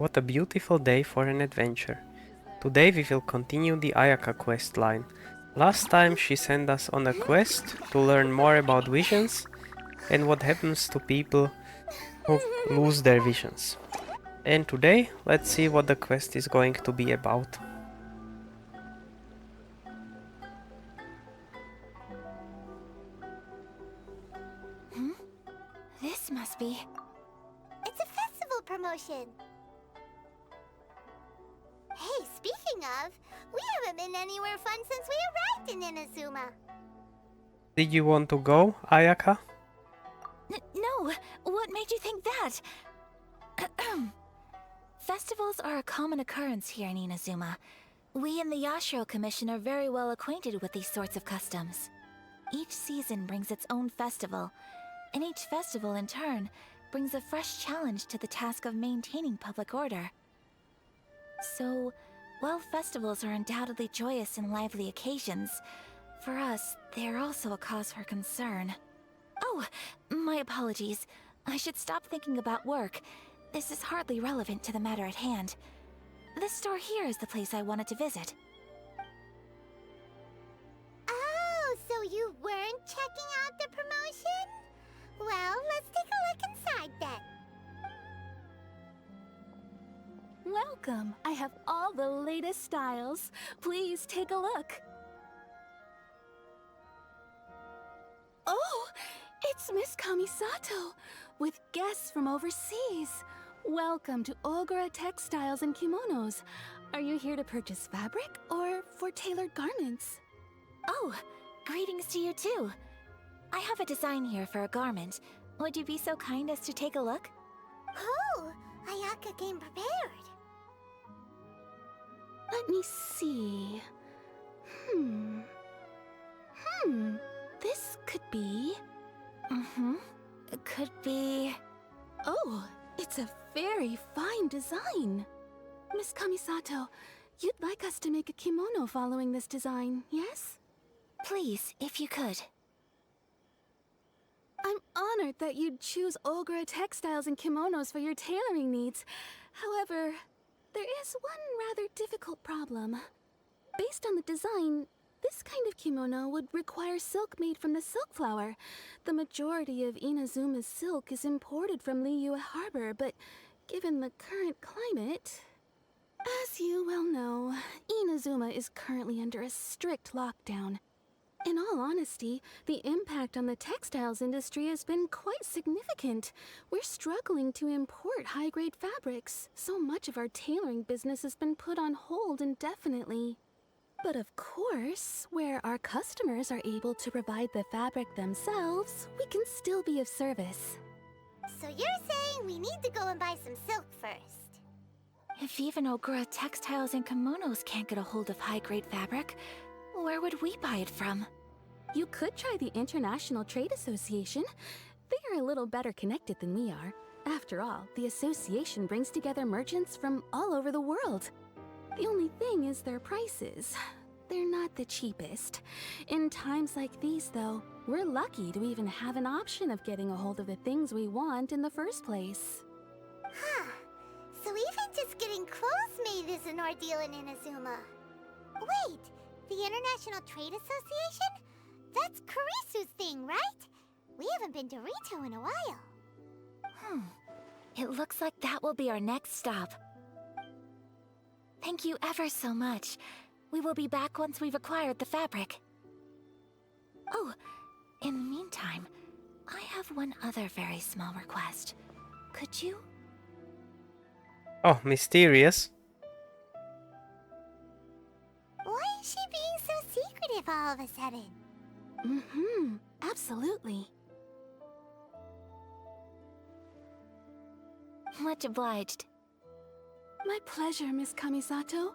What a beautiful day for an adventure. Today we will continue the Ayaka quest line. Last time she sent us on a quest to learn more about visions and what happens to people who lose their visions. And today, let's see what the quest is going to be about. This must be... It's a festival promotion. Hey, speaking of, we haven't been anywhere fun since we arrived in Inazuma. Did you want to go, Ayaka? No! What made you think that? Festivals are a common occurrence here in Inazuma. We in the Yashiro Commission are very well acquainted with these sorts of customs. Each season brings its own festival, and each festival in turn brings a fresh challenge to the task of maintaining public order. So, while festivals are undoubtedly joyous and lively occasions, for us, they are also a cause for concern. Oh, my apologies. I should stop thinking about work. This is hardly relevant to the matter at hand. This store here is the place I wanted to visit. Oh, so you weren't checking out the promotion? Well, let's take a look inside then. Welcome! I have all the latest styles. Please take a look. Oh! It's Miss Kamisato, with guests from overseas. Welcome to Ogura Textiles and Kimonos. Are you here to purchase fabric or for tailored garments? Oh, greetings to you too. I have a design here for a garment. Would you be so kind as to take a look? Oh, Ayaka came prepared. Let me see. This could be... It could be... Oh, it's a very fine design. Miss Kamisato, you'd like us to make a kimono following this design, yes? Please, if you could. I'm honored that you'd choose Ogura Textiles and Kimonos for your tailoring needs. However, there is one rather difficult problem. Based on the design, this kind of kimono would require silk made from the silk flower. The majority of Inazuma's silk is imported from Liyue Harbor, but given the current climate... As you well know, Inazuma is currently under a strict lockdown. In all honesty, the impact on the textiles industry has been quite significant. We're struggling to import high-grade fabrics. So much of our tailoring business has been put on hold indefinitely. But of course, where our customers are able to provide the fabric themselves, we can still be of service. So you're saying we need to go and buy some silk first? If even Ogura Textiles and Kimonos can't get a hold of high-grade fabric, where would we buy it from? You could try the International Trade Association. They are a little better connected than we are. After all, the association brings together merchants from all over the world. The only thing is their prices. They're not the cheapest. In times like these, though, we're lucky to even have an option of getting a hold of the things we want in the first place. Huh. So even just getting clothes made is an ordeal in Inazuma. Wait, the International Trade Association? That's Kurisu's thing, right? We haven't been to Rito in a while. It looks like that will be our next stop. Thank you ever so much. We will be back once we've acquired the fabric. Oh, in the meantime, I have one other very small request. Could you? Oh, mysterious. Why is she being so secretive all of a sudden? Absolutely. Much obliged. My pleasure, Miss Kamisato.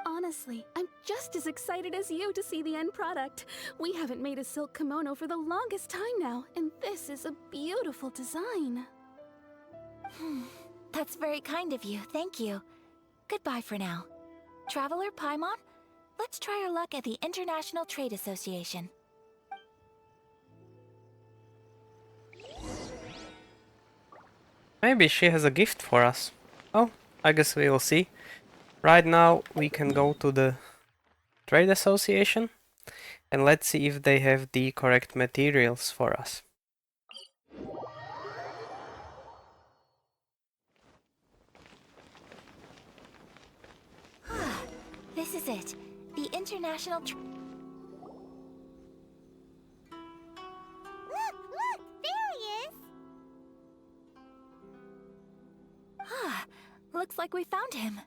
Honestly, I'm just as excited as you to see the end product. We haven't made a silk kimono for the longest time now, and this is a beautiful design. That's very kind of you, thank you. Goodbye for now. Traveler Paimon, let's try our luck at the International Trade Association. Maybe she has a gift for us. Oh, I guess we will see. Right now, we can go to the Trade Association and let's see if they have the correct materials for us. This is it. The International Look, there he is! Looks like we found him.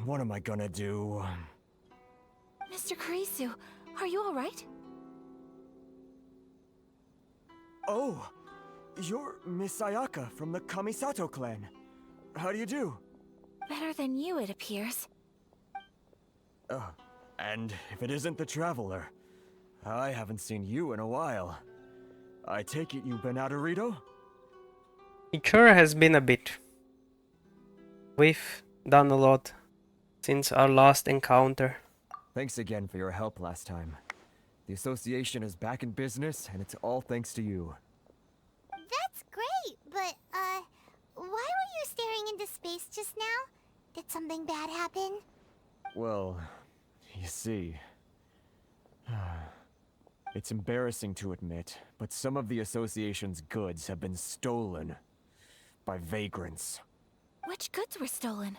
What am I gonna do? Mr. Kurisu, are you alright? Oh, you're Miss Ayaka from the Kamisato clan. How do you do? Better than you, it appears. And if it isn't the Traveler, I haven't seen you in a while. I take it you've been out of Rito? It sure has been a bit. We've done a lot since our last encounter. Thanks again for your help last time. The association is back in business, and it's all thanks to you. That's great, but, why were you staring into space just now? Did something bad happen? Well, you see... It's embarrassing to admit, but some of the association's goods have been stolen by vagrants. Which goods were stolen?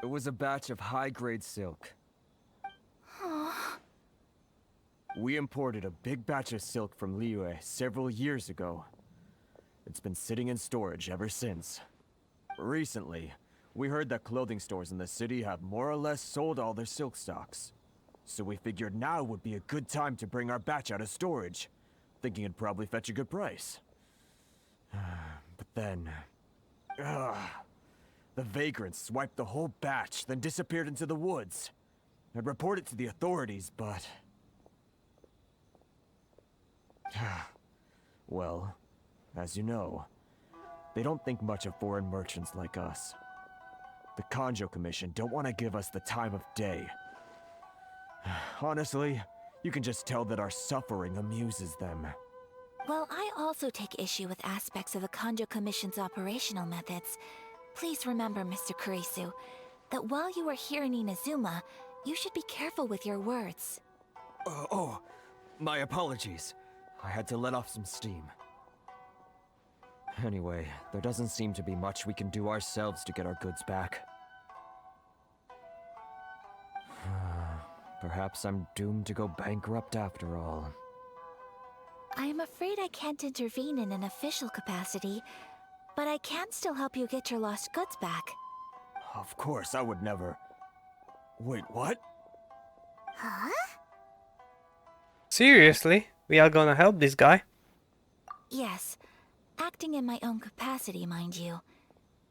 It was a batch of high-grade silk. We imported a big batch of silk from Liyue several years ago. It's been sitting in storage ever since. Recently, we heard that clothing stores in the city have more or less sold all their silk stocks. So we figured now would be a good time to bring our batch out of storage, thinking it'd probably fetch a good price. But then... the vagrants swiped the whole batch, then disappeared into the woods. I'd report it to the authorities, but... well, as you know, they don't think much of foreign merchants like us. The Kanjo Commission don't want to give us the time of day. Honestly, you can just tell that our suffering amuses them. Well, I also take issue with aspects of the Kanjo Commission's operational methods. Please remember, Mr. Kurisu, that while you are here in Inazuma, you should be careful with your words. Oh, my apologies. I had to let off some steam. Anyway, there doesn't seem to be much we can do ourselves to get our goods back. Perhaps I'm doomed to go bankrupt after all. I am afraid I can't intervene in an official capacity, but I can still help you get your lost goods back. Of course, I would never... Wait, what? Huh? Seriously? We are gonna help this guy? Yes, acting in my own capacity, mind you.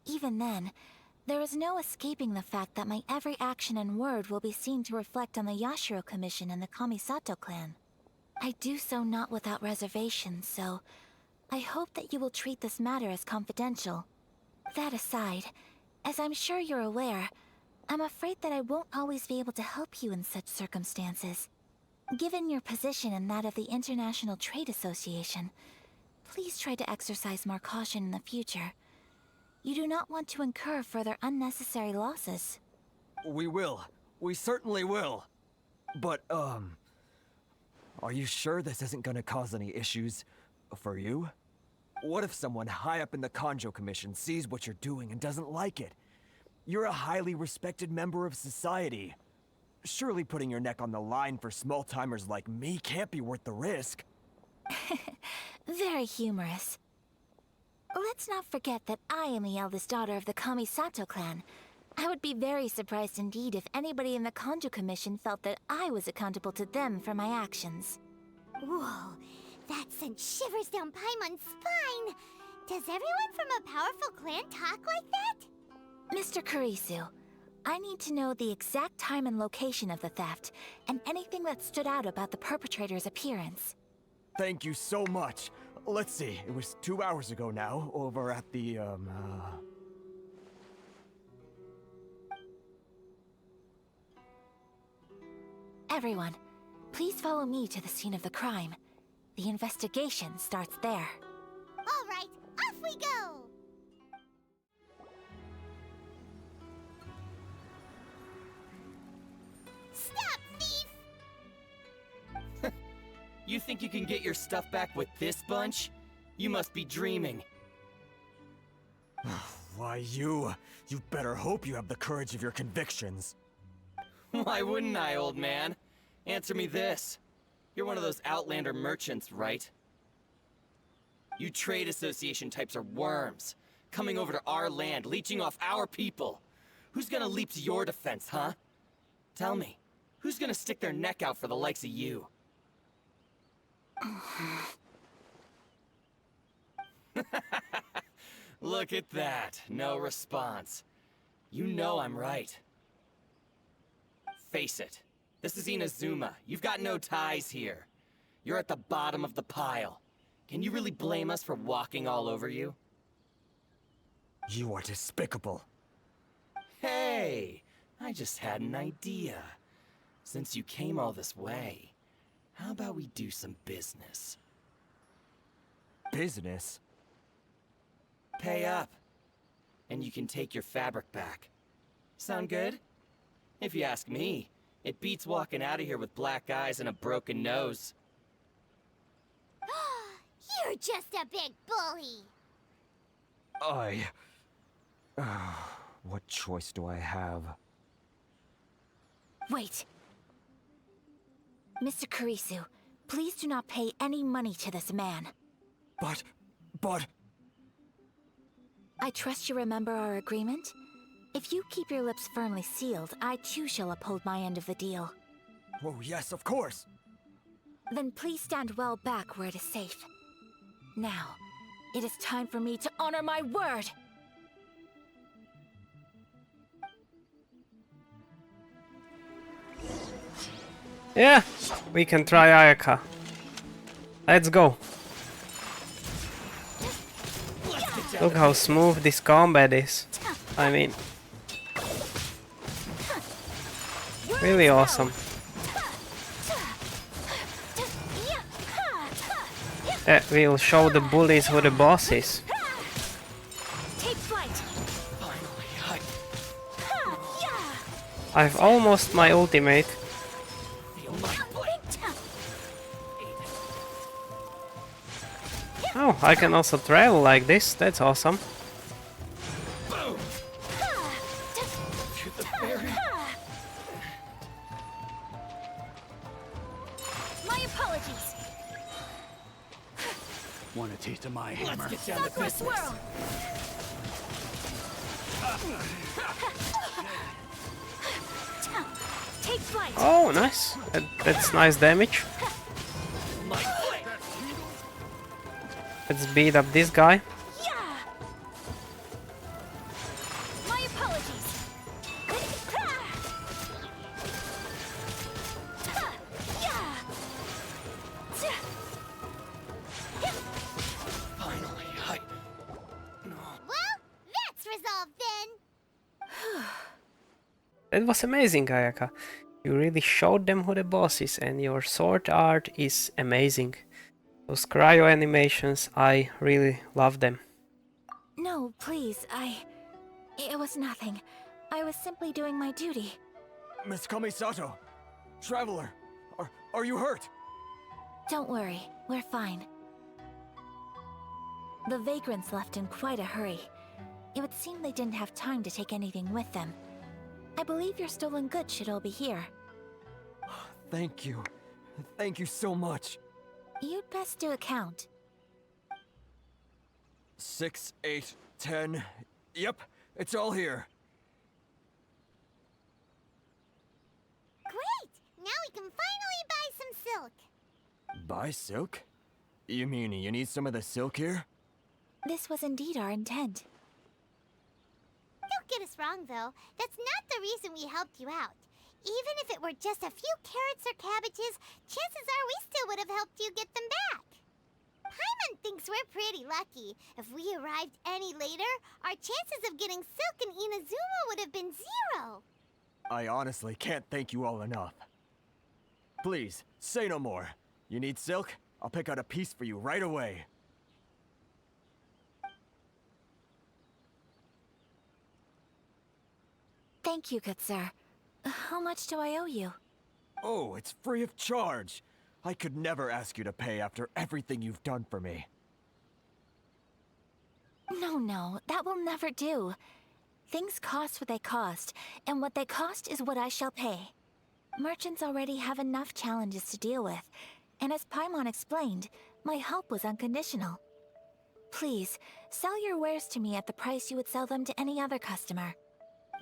Even then, there is no escaping the fact that my every action and word will be seen to reflect on the Yashiro Commission and the Kamisato clan. I do so not without reservation, so I hope that you will treat this matter as confidential. That aside, as I'm sure you're aware, I'm afraid that I won't always be able to help you in such circumstances. Given your position and that of the International Trade Association, please try to exercise more caution in the future. You do not want to incur further unnecessary losses. We will. We certainly will. But, are you sure this isn't gonna cause any issues for you? What if someone high up in the Kanjo Commission sees what you're doing and doesn't like it? You're a highly respected member of society. Surely putting your neck on the line for small-timers like me can't be worth the risk. Very humorous. Let's not forget that I am the eldest daughter of the Kamisato clan. I would be very surprised indeed if anybody in the Kanjo Commission felt that I was accountable to them for my actions. Whoa, that sent shivers down Paimon's spine! Does everyone from a powerful clan talk like that? Mr. Kurisu, I need to know the exact time and location of the theft, and anything that stood out about the perpetrator's appearance. Thank you so much. Let's see, it was 2 hours ago now, over at the, Everyone, please follow me to the scene of the crime. The investigation starts there. All right, off we go! Stop, thief! You think you can get your stuff back with this bunch? You must be dreaming. Why, you better hope you have the courage of your convictions. Why wouldn't I, old man? Answer me this. You're one of those Outlander merchants, right? You trade association types are worms, coming over to our land, leeching off our people. Who's gonna leap to your defense, huh? Tell me, who's gonna stick their neck out for the likes of you? Look at that, no response. You know I'm right. Face it, this is Inazuma. You've got no ties here. You're at the bottom of the pile. Can you really blame us for walking all over you? You are despicable. Hey, I just had an idea. Since you came all this way, how about we do some business? Business? Pay up, and you can take your fabric back. Sound good? If you ask me, it beats walking out of here with black eyes and a broken nose. You're just a big bully! What choice do I have? Wait. Mr. Kurisu, please do not pay any money to this man. But... I trust you remember our agreement? If you keep your lips firmly sealed, I too shall uphold my end of the deal. Oh, yes, of course. Then please stand well back where it is safe. Now, it is time for me to honor my word! Yeah, we can try Ayaka. Let's go. Look how smooth this combat is. I mean, really awesome. We'll show the bullies who the boss is. Take flight. I've almost my ultimate. Oh, I can also travel like this. That's awesome. My apologies. Want a taste of my hammer? Let's get down to business. Take flight. Oh, nice. That's nice damage. Let's beat up this guy. My apologies. Finally, Well, that's resolved then! That was amazing, Ayaka. You really showed them who the boss is, and your sword art is amazing. Those cryo animations, I really love them. No, please, it was nothing. I was simply doing my duty. Miss Kamisato! Traveler! Are you hurt? Don't worry, we're fine. The vagrants left in quite a hurry. It would seem they didn't have time to take anything with them. I believe your stolen goods should all be here. Thank you. Thank you so much. You'd best do a count. 6, 8, 10. Yep, it's all here. Great! Now we can finally buy some silk! Buy silk? You mean you need some of the silk here? This was indeed our intent. Don't get us wrong, though. That's not the reason we helped you out. Even if it were just a few carrots or cabbages, chances are we still would have helped you get them back. Paimon thinks we're pretty lucky. If we arrived any later, our chances of getting silk in Inazuma would have been 0. I honestly can't thank you all enough. Please, say no more. You need silk? I'll pick out a piece for you right away. Thank you, good sir. How much do I owe you? Oh, it's free of charge. I could never ask you to pay after everything you've done for me. No, that will never do. Things cost what they cost, and what they cost is what I shall pay. Merchants already have enough challenges to deal with, and as Paimon explained, my help was unconditional. Please, sell your wares to me at the price you would sell them to any other customer.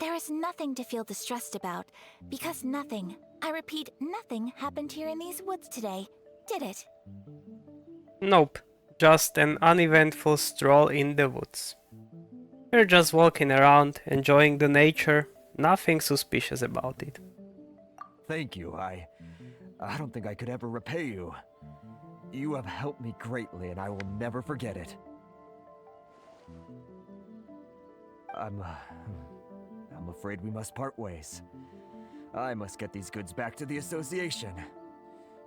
There is nothing to feel distressed about, because nothing, I repeat, nothing happened here in these woods today, did it? Nope, just an uneventful stroll in the woods. We're just walking around, enjoying the nature, nothing suspicious about it. Thank you. I don't think I could ever repay you. You have helped me greatly, and I will never forget it. I'm afraid we must part ways. I must get these goods back to the association.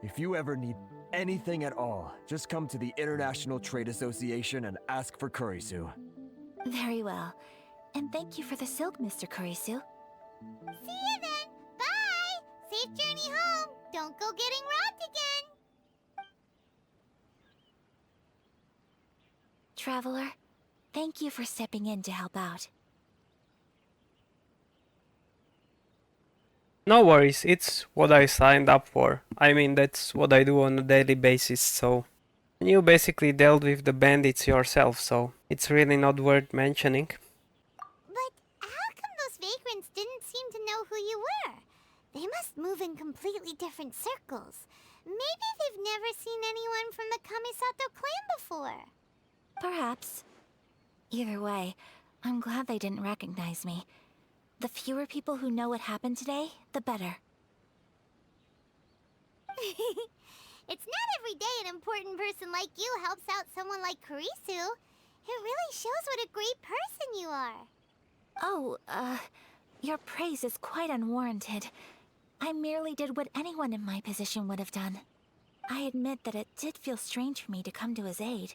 If you ever need anything at all, just come to the International Trade Association and ask for Kurisu. Very well. And thank you for the silk, Mr. Kurisu. See you then! Bye! Safe journey home! Don't go getting robbed again! Traveler, thank you for stepping in to help out. No worries, it's what I signed up for. I mean, that's what I do on a daily basis, so... You basically dealt with the bandits yourself, so it's really not worth mentioning. But how come those vagrants didn't seem to know who you were? They must move in completely different circles. Maybe they've never seen anyone from the Kamisato clan before. Perhaps. Either way, I'm glad they didn't recognize me. The fewer people who know what happened today, the better. It's not every day an important person like you helps out someone like Kurisu. It really shows what a great person you are. Oh, your praise is quite unwarranted. I merely did what anyone in my position would have done. I admit that it did feel strange for me to come to his aid.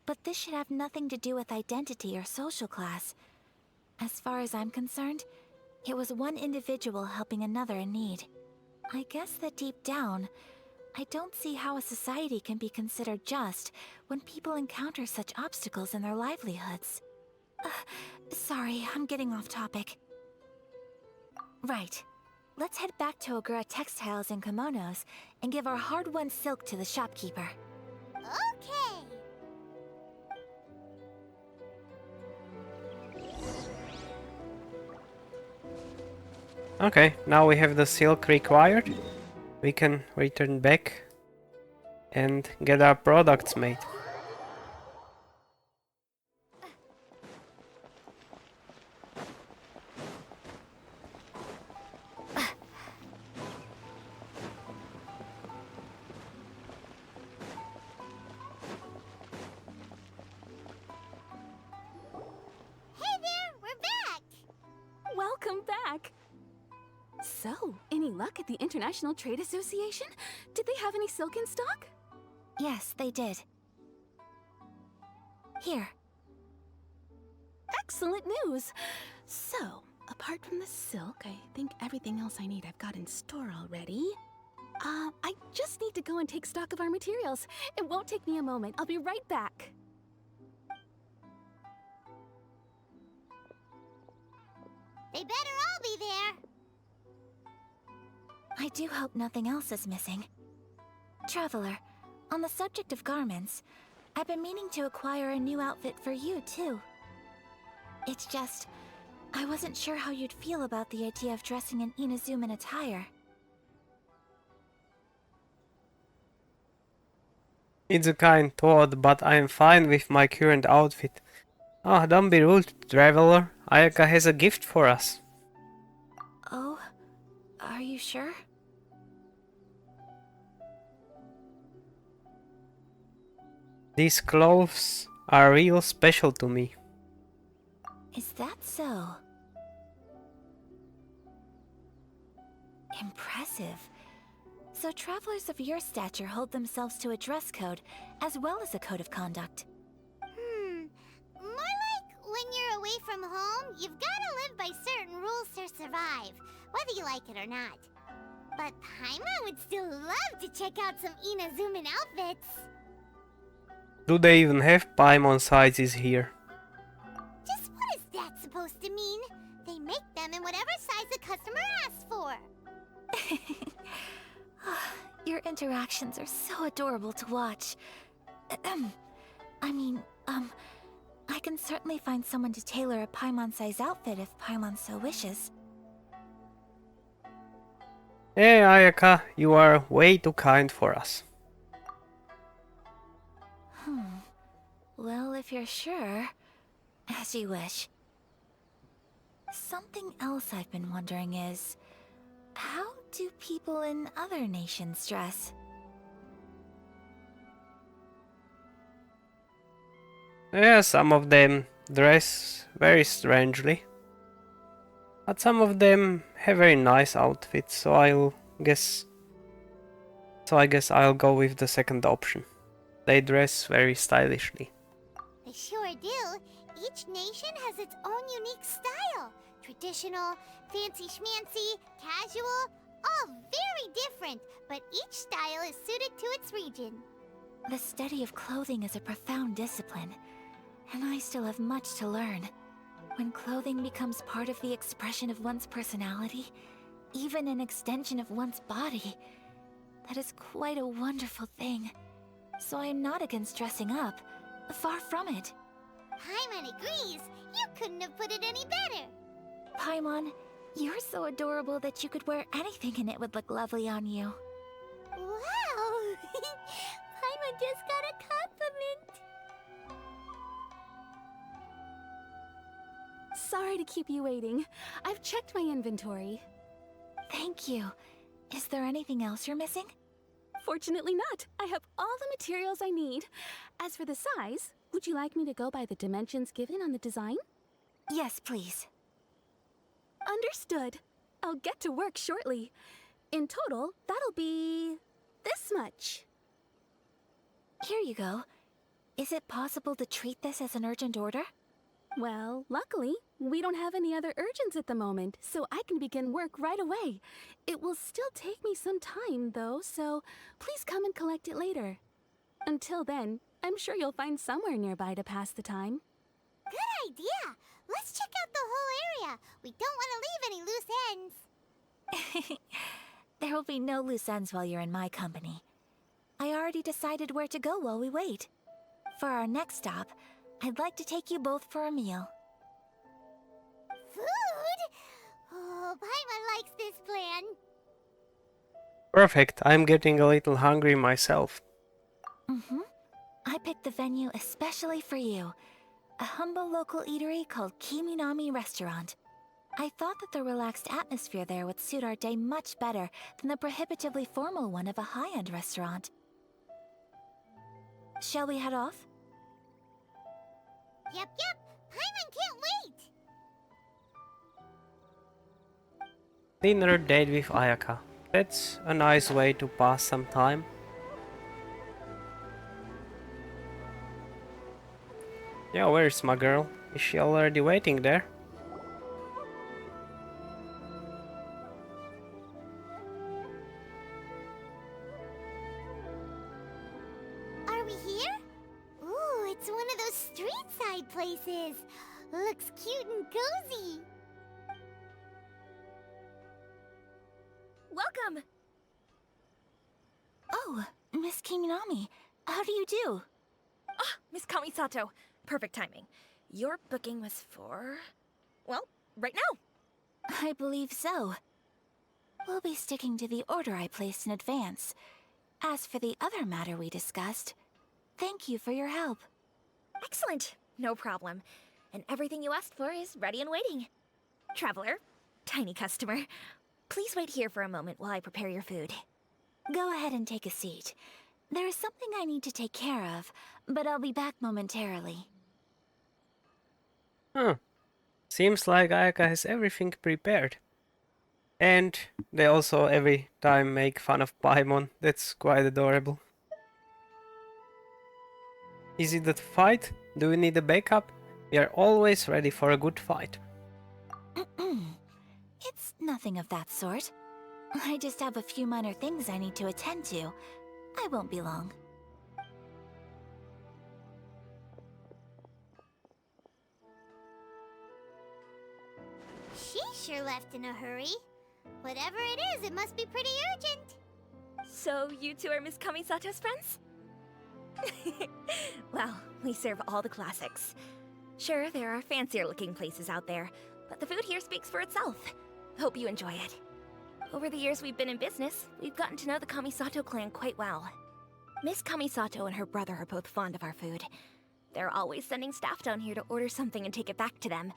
But this should have nothing to do with identity or social class. As far as I'm concerned, it was one individual helping another in need. I guess that deep down, I don't see how a society can be considered just when people encounter such obstacles in their livelihoods. Sorry, I'm getting off topic. Right. Let's head back to Ogura Textiles and Kimonos and give our hard-won silk to the shopkeeper. Okay. Okay, now we have the silk required. We can return back and get our products made. Hey there, we're back! Welcome back! So, any luck at the International Trade Association? Did they have any silk in stock? Yes, they did. Here. Excellent news! So, apart from the silk, I think everything else I need I've got in store already. I just need to go and take stock of our materials. It won't take me a moment. I'll be right back. They better all be there. I do hope nothing else is missing. Traveler, on the subject of garments, I've been meaning to acquire a new outfit for you, too. It's just, I wasn't sure how you'd feel about the idea of dressing in Inazuman attire. It's a kind thought, but I am fine with my current outfit. Ah, don't be rude, traveler. Ayaka has a gift for us. Oh, are you sure? These clothes are real special to me. Is that so? Impressive. So travelers of your stature hold themselves to a dress code, as well as a code of conduct. More like when you're away from home, you've gotta live by certain rules to survive, whether you like it or not. But Paimon would still love to check out some Inazuman outfits. Do they even have Paimon sizes here? Just what is that supposed to mean? They make them in whatever size the customer asks for. Your interactions are so adorable to watch. I can certainly find someone to tailor a Paimon-size outfit if Paimon so wishes. Hey Ayaka, you are way too kind for us. Well, if you're sure, as you wish. Something else I've been wondering is, how do people in other nations dress? Yeah, some of them dress very strangely. But some of them have very nice outfits, so I guess I'll go with the second option. They dress very stylishly. They sure do. Each nation has its own unique style. Traditional, fancy schmancy, casual, all very different, but each style is suited to its region. The study of clothing is a profound discipline, and I still have much to learn. When clothing becomes part of the expression of one's personality, even an extension of one's body, that is quite a wonderful thing. So I am not against dressing up. Far from it. Paimon agrees. You couldn't have put it any better. Paimon, you're so adorable that you could wear anything and it would look lovely on you. Wow! Paimon just got a compliment. Sorry to keep you waiting. I've checked my inventory. Thank you. Is there anything else you're missing? Fortunately not. I have all the materials I need. As for the size, would you like me to go by the dimensions given on the design? Yes, please. Understood. I'll get to work shortly. In total, that'll be this much. Here you go. Is it possible to treat this as an urgent order? Well, luckily, we don't have any other urgents at the moment, so I can begin work right away. It will still take me some time, though, so please come and collect it later. Until then, I'm sure you'll find somewhere nearby to pass the time. Good idea. Let's check out the whole area. We don't want to leave any loose ends. There will be no loose ends while you're in my company. I already decided where to go while we wait. For our next stop, I'd like to take you both for a meal. Food? Oh, Paimon likes this plan. Perfect, I'm getting a little hungry myself. I picked the venue especially for you. A humble local eatery called Kiminami Restaurant. I thought that the relaxed atmosphere there would suit our day much better than the prohibitively formal one of a high-end restaurant. Shall we head off? Yep. Paimon can't wait. Dinner date with Ayaka. That's a nice way to pass some time. Yeah, where's my girl? Is she already waiting there? Are we here? Ooh, it's one of those street-side places. Looks cute and cozy. Welcome! Oh, Miss Kiminami, how do you do? Ah, Miss Kamisato. Perfect timing. Your booking was for... well, right now. I believe so. We'll be sticking to the order I placed in advance. As for the other matter we discussed, thank you for your help. Excellent. No problem. And everything you asked for is ready and waiting. Traveler, tiny customer, please wait here for a moment while I prepare your food. Go ahead and take a seat. There is something I need to take care of, but I'll be back momentarily. Seems like Ayaka has everything prepared. And they also every time make fun of Paimon. That's quite adorable. Is it a fight? Do we need a backup? We are always ready for a good fight. It's nothing of that sort. I just have a few minor things I need to attend to. I won't be long. She sure left in a hurry. Whatever it is, it must be pretty urgent. So, you two are Miss Kamisato's friends? Well, we serve all the classics. Sure, there are fancier looking places out there, but the food here speaks for itself. Hope you enjoy it. Over the years we've been in business, we've gotten to know the Kamisato clan quite well. Miss Kamisato and her brother are both fond of our food. They're always sending staff down here to order something and take it back to them.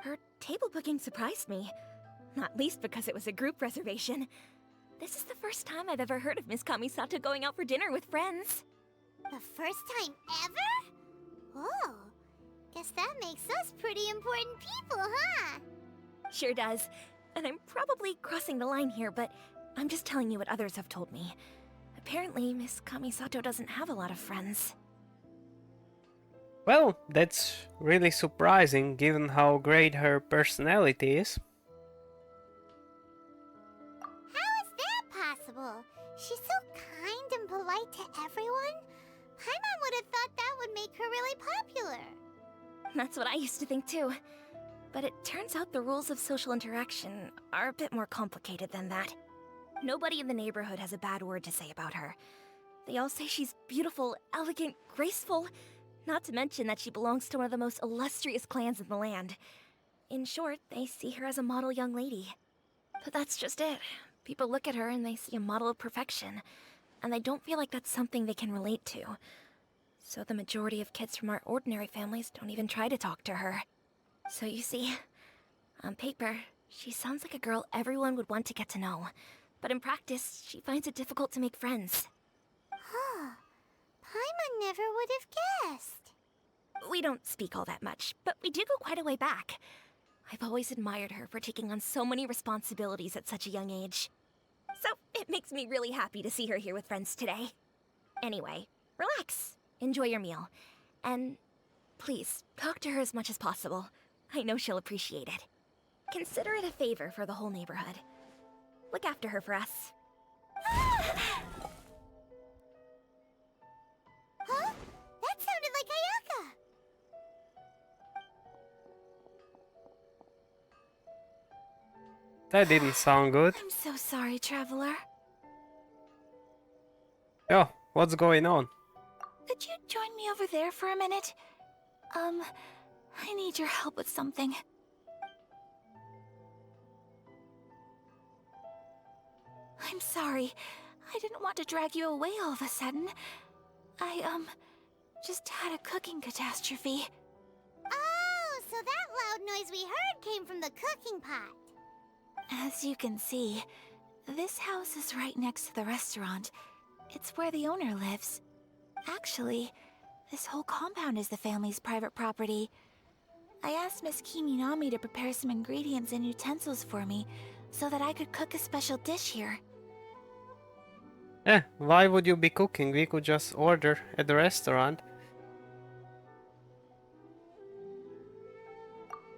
Her table booking surprised me, not least because it was a group reservation. This is the first time I've ever heard of Miss Kamisato going out for dinner with friends. The first time ever? Oh, guess that makes us pretty important people, huh? Sure does. And I'm probably crossing the line here, but I'm just telling you what others have told me. Apparently, Miss Kamisato doesn't have a lot of friends. Well, that's really surprising given how great her personality is. How is that possible? She's so kind and polite to everyone. Paimon would have thought that would make her really popular. That's what I used to think too. But it turns out the rules of social interaction are a bit more complicated than that. Nobody in the neighborhood has a bad word to say about her. They all say she's beautiful, elegant, graceful, not to mention that she belongs to one of the most illustrious clans in the land. In short, they see her as a model young lady. But that's just it. People look at her and they see a model of perfection, and they don't feel like that's something they can relate to. So the majority of kids from our ordinary families don't even try to talk to her. So you see, on paper, she sounds like a girl everyone would want to get to know. But in practice, she finds it difficult to make friends. Huh. Paimon never would have guessed. We don't speak all that much, but we do go quite a way back. I've always admired her for taking on so many responsibilities at such a young age. So it makes me really happy to see her here with friends today. Anyway, relax, enjoy your meal, and please, talk to her as much as possible. I know she'll appreciate it. Consider it a favor for the whole neighborhood. Look after her for us. Huh? That sounded like Ayaka! That didn't sound good. I'm so sorry, Traveler. Yo, what's going on? Could you join me over there for a minute? I need your help with something. I'm sorry. I didn't want to drag you away all of a sudden. I, just had a cooking catastrophe. Oh, so that loud noise we heard came from the cooking pot. As you can see, this house is right next to the restaurant. It's where the owner lives. Actually, this whole compound is the family's private property. I asked Miss Kiminami to prepare some ingredients and utensils for me so that I could cook a special dish here. Why would you be cooking? We could just order at the restaurant.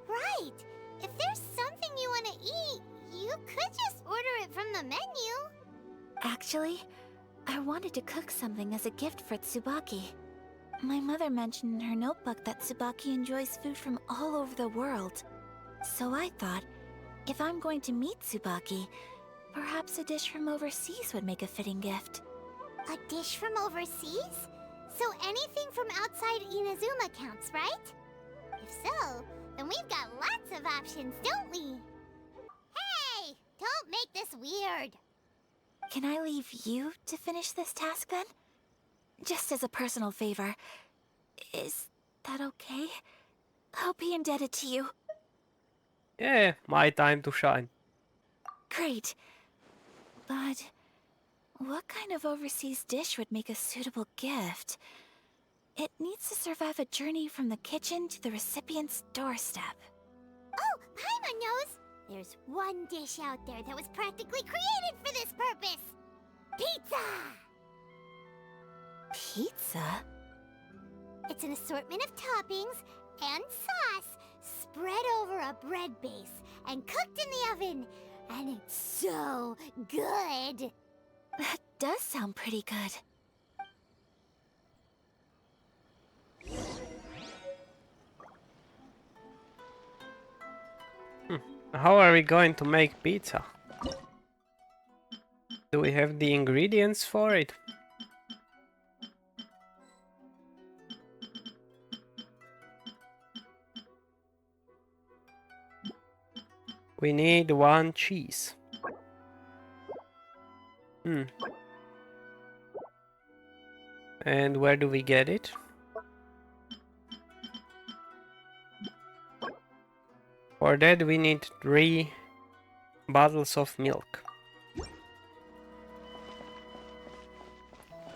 Right. If there's something you want to eat, you could just order it from the menu. Actually, I wanted to cook something as a gift for Tsubaki. My mother mentioned in her notebook that Tsubaki enjoys food from all over the world. So I thought, if I'm going to meet Tsubaki, perhaps a dish from overseas would make a fitting gift. A dish from overseas? So anything from outside Inazuma counts, right? If so, then we've got lots of options, don't we? Hey! Don't make this weird! Can I leave you to finish this task then? Just as a personal favor. Is that okay? I'll be indebted to you. Yeah, my time to shine. Great. But what kind of overseas dish would make a suitable gift? It needs to survive a journey from the kitchen to the recipient's doorstep. Oh, Paimon knows! There's one dish out there that was practically created for this purpose. Pizza! Pizza? It's an assortment of toppings and sauce spread over a bread base and cooked in the oven. And it's so good. That does sound pretty good. How are we going to make pizza? Do we have the ingredients for it? We need 1 cheese. And where do we get it? For that we need 3 bottles of milk.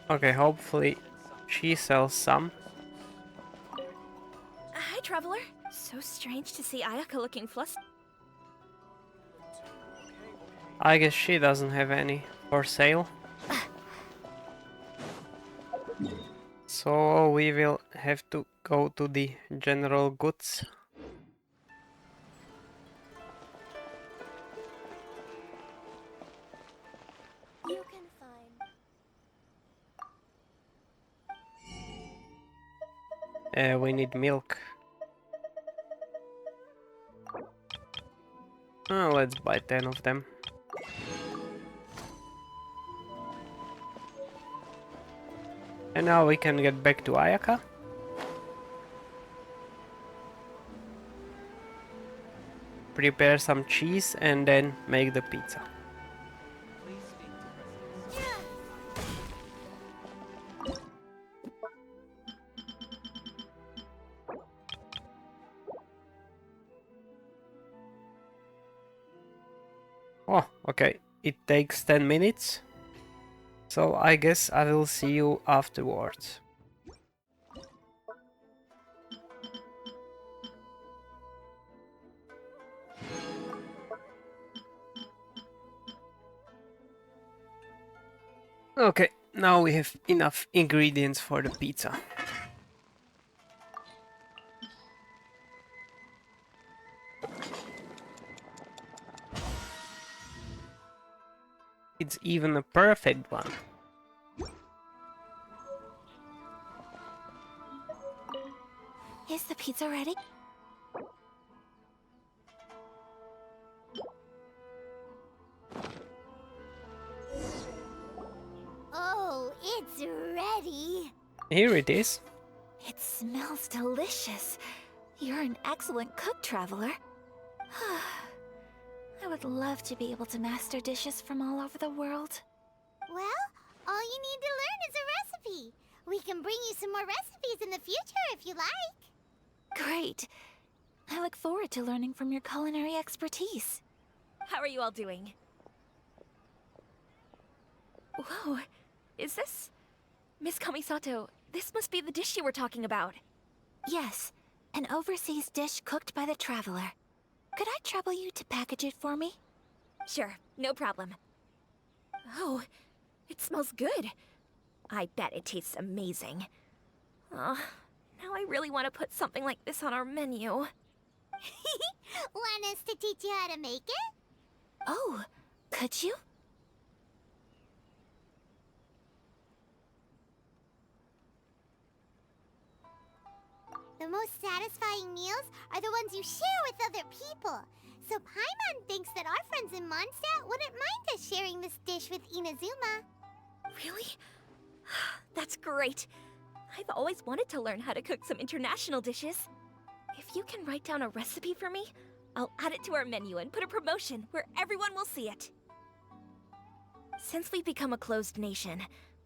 Okay, hopefully she sells some. Hi, Traveler. So strange to see Ayaka looking flustered. I guess she doesn't have any for sale. So we will have to go to the general goods. You can find... We need milk. Let's buy 10 of them. And now we can get back to Ayaka. Prepare some cheese and then make the pizza. Oh, okay. It takes 10 minutes. So I guess I will see you afterwards. Okay, now we have enough ingredients for the pizza. It's even a perfect one. Is the pizza ready? Oh, it's ready. Here it is. It smells delicious. You're an excellent cook, Traveler. I would love to be able to master dishes from all over the world. Well, all you need to learn is a recipe. We can bring you some more recipes in the future if you like. Great. I look forward to learning from your culinary expertise. How are you all doing? Whoa, is this... Miss Kamisato, this must be the dish you were talking about. Yes, an overseas dish cooked by the Traveler. Could I trouble you to package it for me? Sure, no problem. Oh, it smells good. I bet it tastes amazing. Now I really want to put something like this on our menu. Want us to teach you how to make it? Oh, could you? The most satisfying meals are the ones you share with other people. So Paimon thinks that our friends in Mondstadt wouldn't mind us sharing this dish with Inazuma. Really? That's great. I've always wanted to learn how to cook some international dishes. If you can write down a recipe for me, I'll add it to our menu and put a promotion where everyone will see it. Since we've become a closed nation,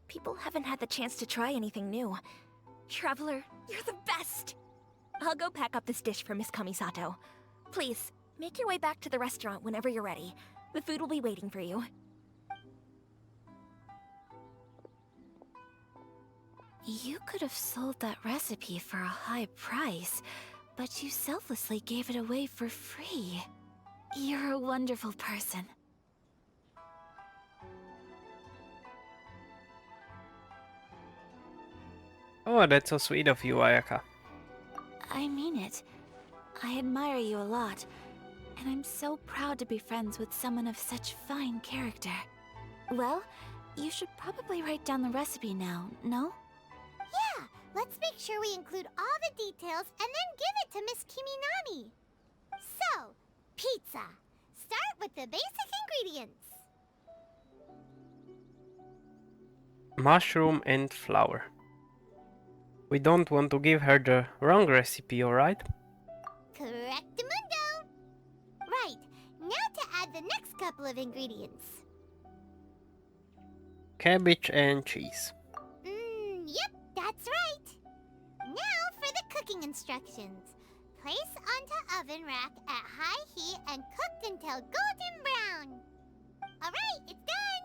people haven't had the chance to try anything new. Traveler, you're the best! I'll go pack up this dish for Miss Kamisato. Please, make your way back to the restaurant whenever you're ready. The food will be waiting for you. You could have sold that recipe for a high price, but you selflessly gave it away for free. You're a wonderful person. Oh, that's so sweet of you, Ayaka. I mean it. I admire you a lot, and I'm so proud to be friends with someone of such fine character. Well, you should probably write down the recipe now, no? Yeah, let's make sure we include all the details and then give it to Miss Kiminami. So, pizza. Start with the basic ingredients. Mushroom and flour. We don't want to give her the wrong recipe, alright? Correctamundo. Right, now to add the next couple of ingredients. Cabbage and cheese. Yep, that's right. Now for the cooking instructions. Place onto oven rack at high heat and cooked until golden brown. Alright, it's done.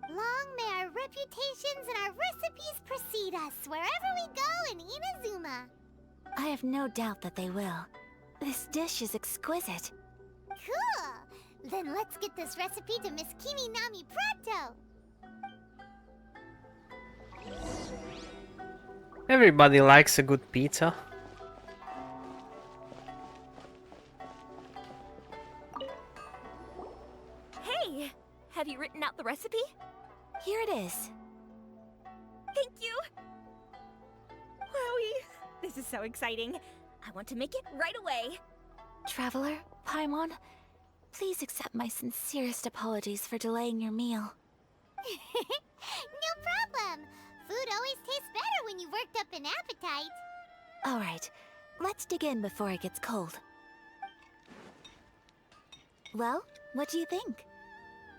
Long may our reputations and our recipes precede us wherever we go in Inazuma. I have no doubt that they will. This dish is exquisite. Cool! Then let's get this recipe to Miss Kiminami pronto. Everybody likes a good pizza. Hey! Have you written out the recipe? Here it is. Thank you! Wowie! This is so exciting. I want to make it right away. Traveler, Paimon, please accept my sincerest apologies for delaying your meal. No problem. Food always tastes better when you've worked up an appetite. Alright, let's dig in before it gets cold. Well, what do you think?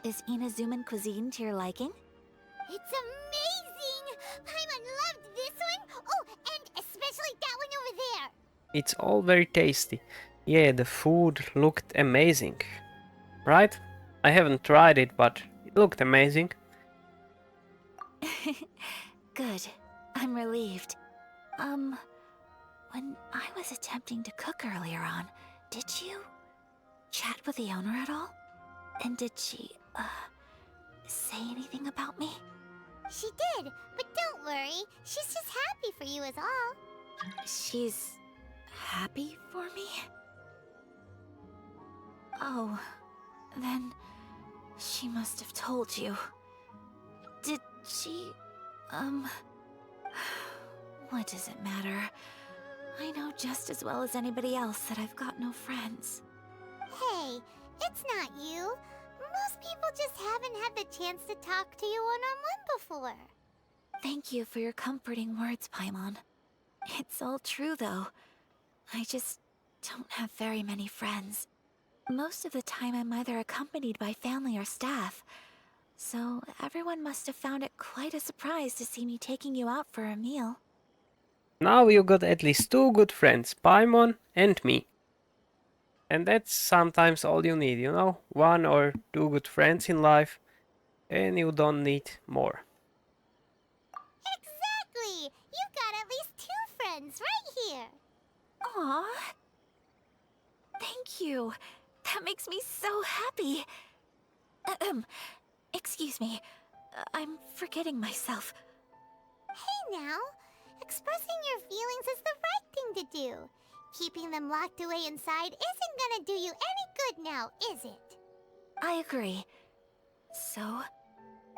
Is Inazuman cuisine to your liking? It's amazing! Paimon loved this one! Oh, and especially that one over there! It's all very tasty. Yeah, the food looked amazing. Right? I haven't tried it, but it looked amazing. Good. I'm relieved. When I was attempting to cook earlier on, did you chat with the owner at all? And did she, say anything about me? She did, but don't worry. She's just happy for you is all. She's happy for me? Oh, then she must have told you. Did she, what does it matter? I know just as well as anybody else that I've got no friends. Hey, it's not you. Most people just haven't had the chance to talk to you one-on-one before. Thank you for your comforting words, Paimon. It's all true, though. I just don't have very many friends. Most of the time I'm either accompanied by family or staff, so everyone must have found it quite a surprise to see me taking you out for a meal. Now you got at least 2 good friends, Paimon and me. And that's sometimes all you need, you know? 1 or 2 good friends in life, and you don't need more. Exactly! You got at least 2 friends right here. Aww. Thank you. That makes me so happy. Excuse me. I'm forgetting myself. Hey now, expressing your feelings is the right thing to do. Keeping them locked away inside isn't gonna do you any good now, is it? I agree. So,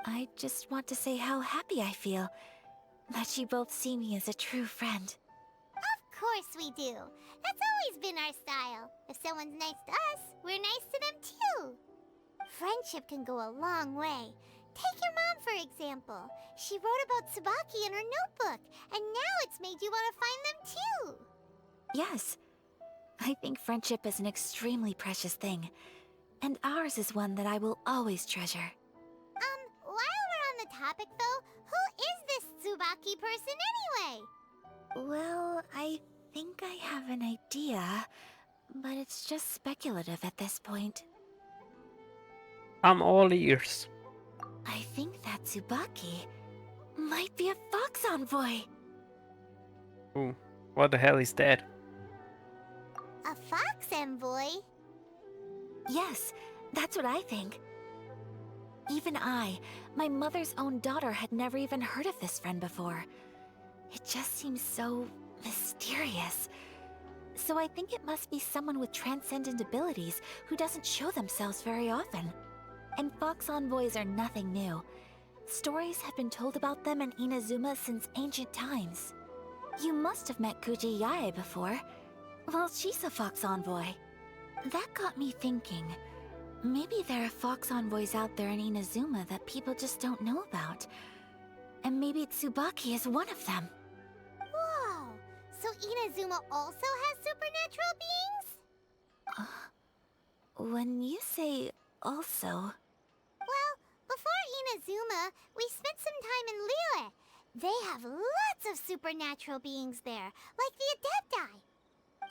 I just want to say how happy I feel that you both see me as a true friend. Of course we do. That's always been our style. If someone's nice to us, we're nice to them too. Friendship can go a long way. Take your mom, for example. She wrote about Tsubaki in her notebook, and now it's made you want to find them too. Yes. I think friendship is an extremely precious thing, and ours is one that I will always treasure. While we're on the topic though, who is this Tsubaki person anyway? Well, I think I have an idea, but it's just speculative at this point. I'm all ears. I think that Tsubaki might be a fox envoy. Ooh, what the hell is that? A fox envoy? Yes, that's what I think. Even I, my mother's own daughter, had never even heard of this friend before. It just seems so mysterious. So I think it must be someone with transcendent abilities who doesn't show themselves very often. And Fox Envoys are nothing new. Stories have been told about them in Inazuma since ancient times. You must have met Kuji Yae before. Well, she's a Fox Envoy. That got me thinking. Maybe there are Fox Envoys out there in Inazuma that people just don't know about. And maybe Tsubaki is one of them. Whoa! So Inazuma also has supernatural beings? When you say also... Well, before Inazuma, we spent some time in Liyue. They have lots of supernatural beings there, like the Adepti.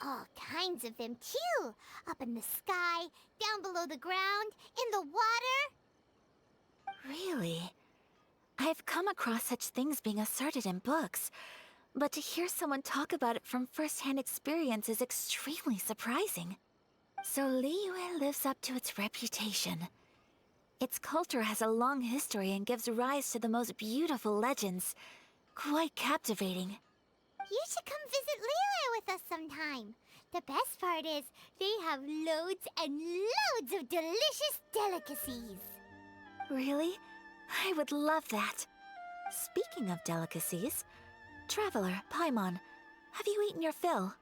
All kinds of them, too. Up in the sky, down below the ground, in the water. Really? I've come across such things being asserted in books, but to hear someone talk about it from first-hand experience is extremely surprising. So Liyue lives up to its reputation. Its culture has a long history and gives rise to the most beautiful legends. Quite captivating. You should come visit Liyue with us sometime. The best part is, they have loads and loads of delicious delicacies. Really? I would love that. Speaking of delicacies, Traveler, Paimon, have you eaten your fill?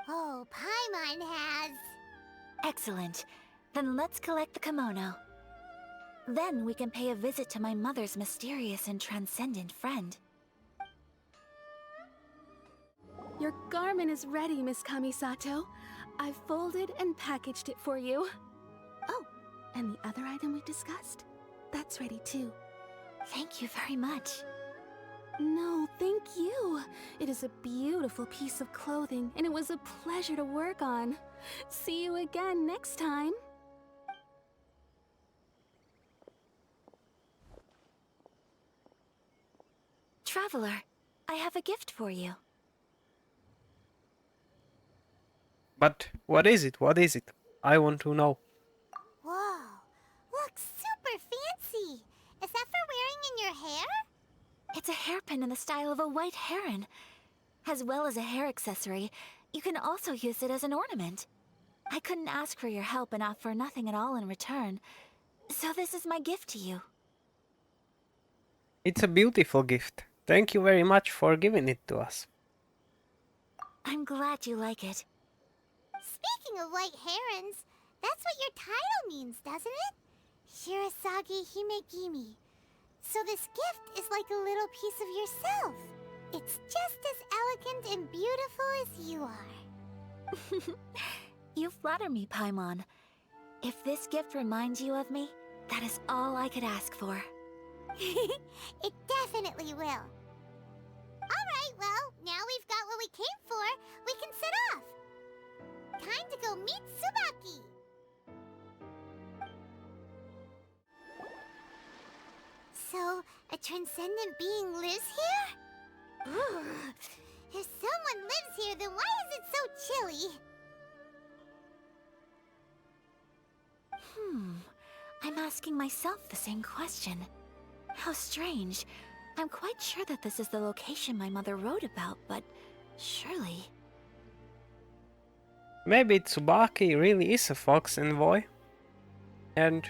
Oh, Paimon has. Excellent. Then let's collect the kimono. Then we can pay a visit to my mother's mysterious and transcendent friend. Your garment is ready, Miss Kamisato. I've folded and packaged it for you. Oh, and the other item we discussed? That's ready too. Thank you very much. No, thank you. It is a beautiful piece of clothing, and it was a pleasure to work on. See you again next time. Traveler, I have a gift for you. But what is it? What is it? I want to know. Whoa, looks super fancy. Is that for wearing in your hair? It's a hairpin in the style of a white heron. As well as a hair accessory, you can also use it as an ornament. I couldn't ask for your help and offer nothing at all in return. So this is my gift to you. It's a beautiful gift. Thank you very much for giving it to us. I'm glad you like it. Speaking of white herons, that's what your title means, doesn't it? Shirasagi Himegimi. So this gift is like a little piece of yourself. It's just as elegant and beautiful as you are. You flatter me, Paimon. If this gift reminds you of me, that is all I could ask for. It definitely will. Alright, well, now we've got what we came for. We can set off. Time to go meet Tsubaki. So, a transcendent being lives here? Ooh, if someone lives here, then why is it so chilly? I'm asking myself the same question. How strange. I'm quite sure that this is the location my mother wrote about, but surely... Maybe Tsubaki really is a fox envoy. And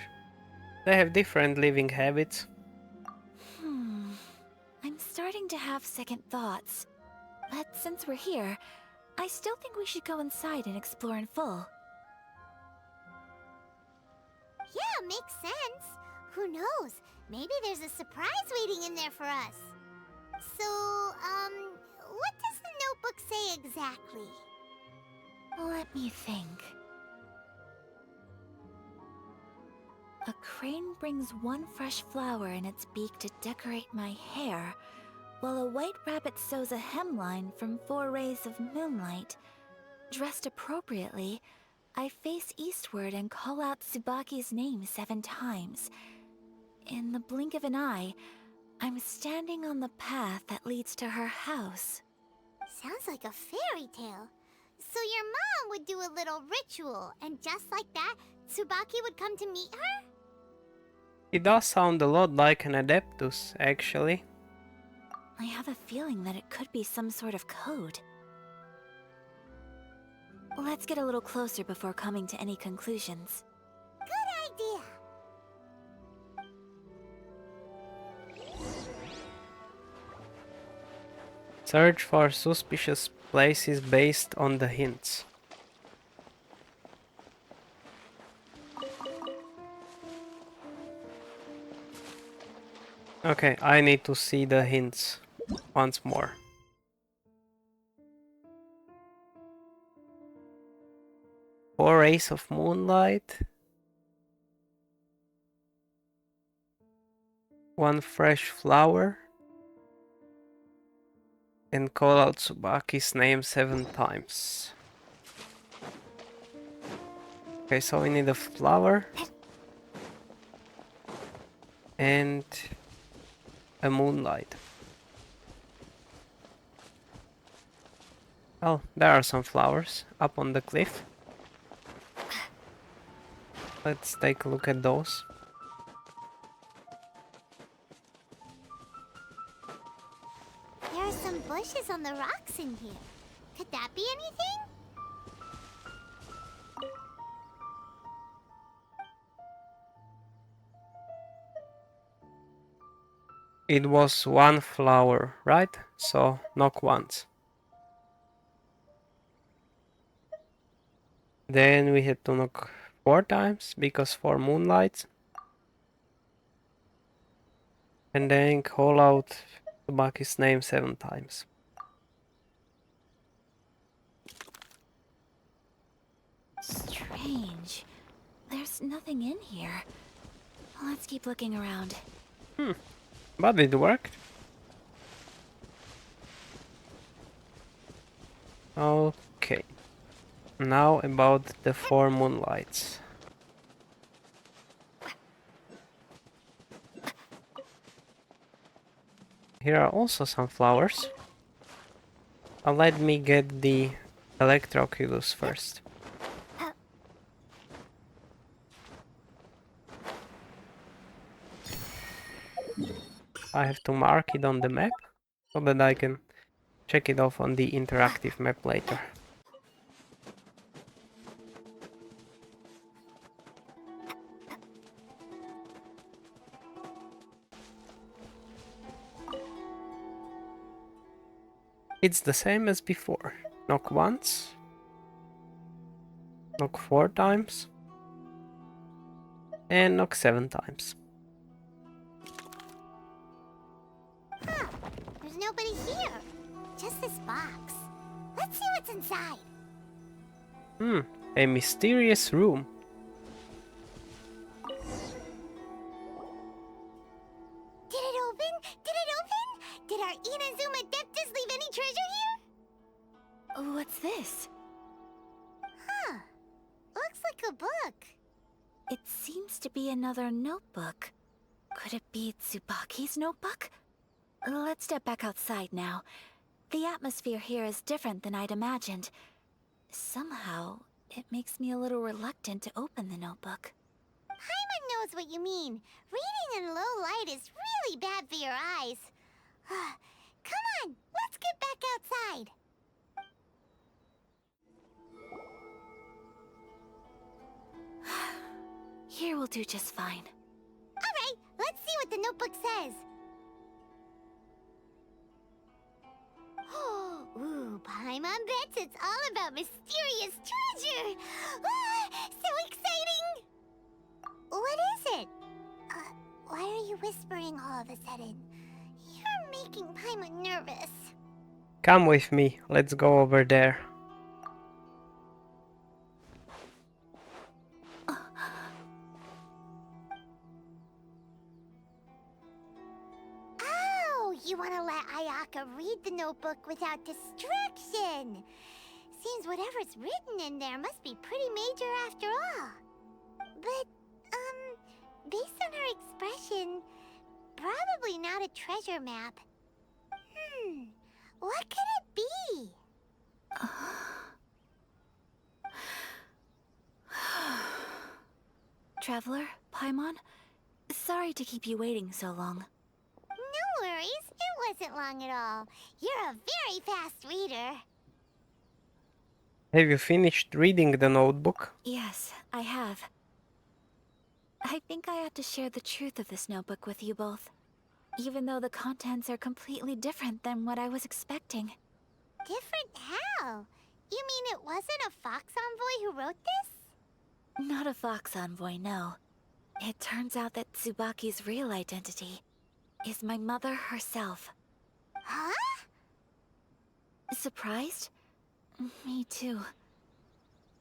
they have different living habits. I'm starting to have second thoughts. But since we're here, I still think we should go inside and explore in full. Yeah, makes sense. Who knows? Maybe there's a surprise waiting in there for us. So, what does the notebook say exactly? Let me think. A crane brings one fresh flower in its beak to decorate my hair, while a white rabbit sews a hemline from 4 rays of moonlight. Dressed appropriately, I face eastward and call out Tsubaki's name 7 times. In the blink of an eye, I'm standing on the path that leads to her house. Sounds like a fairy tale. So your mom would do a little ritual, and just like that, Tsubaki would come to meet her? It does sound a lot like an Adeptus, actually. I have a feeling that it could be some sort of code. Let's get a little closer before coming to any conclusions. Good idea. Search for suspicious places based on the hints. Okay, I need to see the hints once more. Four rays of moonlight. One fresh flower. And call out Tsubaki's name 7 times. Okay, so we need a flower. And a moonlight. Well, there are some flowers up on the cliff. Let's take a look at those. There are some bushes on the rocks in here. Could that be anything? It was one flower, right? So knock once. Then we had to knock 4 times because 4 moonlights. And then call out Tsubaki's name 7 times. Strange. There's nothing in here. Let's keep looking around. But it worked. Okay. Now about the 4 moonlights. Here are also some flowers. Let me get the Electroculus first. I have to mark it on the map so that I can check it off on the interactive map later. It's the same as before. Knock once. Knock 4 times. And knock 7 times. Huh. There's nobody here. Just this box. Let's see what's inside. A mysterious room. Did it open? Did it open? Did our Inazuma Adeptus leave any treasure here? What's this? Huh. Looks like a book. It seems to be another notebook. Could it be Tsubaki's notebook? Let's step back outside now. The atmosphere here is different than I'd imagined. Somehow, it makes me a little reluctant to open the notebook. Paimon knows what you mean. Reading in low light is really bad for your eyes. Come on, let's get back outside. Here will do just fine. Alright, let's see what the notebook says. Ooh, Paimon bets it's all about mysterious treasure! So exciting! What is it? Why are you whispering all of a sudden? You're making Paimon nervous. Come with me, let's go over there. Oh, you want to let Ayaka read the notebook without distraction. Seems whatever's written in there must be pretty major after all. But, based on her expression, probably not a treasure map. What could it be? Traveler, Paimon. Sorry to keep you waiting so long. No worries, it wasn't long at all. You're a very fast reader. Have you finished reading the notebook? Yes, I have. I think I ought to share the truth of this notebook with you both, even though the contents are completely different than what I was expecting. Different how? You mean it wasn't a Fox Envoy who wrote this? Not a Fox Envoy, no. It turns out that Tsubaki's real identity is my mother herself. Huh? Surprised? Me too.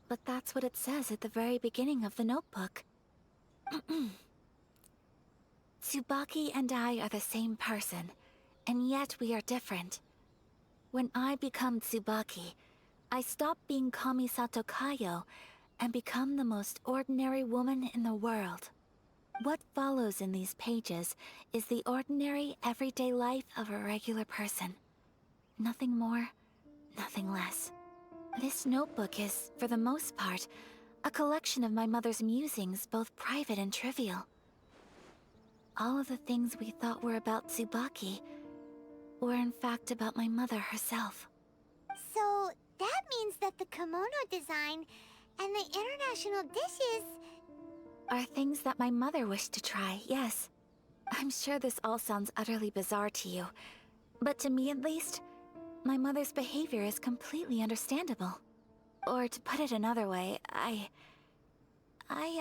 But that's what it says at the very beginning of the notebook. Tsubaki and I are the same person, and yet we are different. When I become Tsubaki, I stop being Kamisato Kayo and become the most ordinary woman in the world. What follows in these pages is the ordinary, everyday life of a regular person. Nothing more, nothing less. This notebook is, for the most part, a collection of my mother's musings, both private and trivial. All of the things we thought were about Tsubaki were in fact about my mother herself. So, that means that the kimono design and the international dishes... Are things that my mother wished to try, yes. I'm sure this all sounds utterly bizarre to you, but to me at least, my mother's behavior is completely understandable. Or to put it another way, I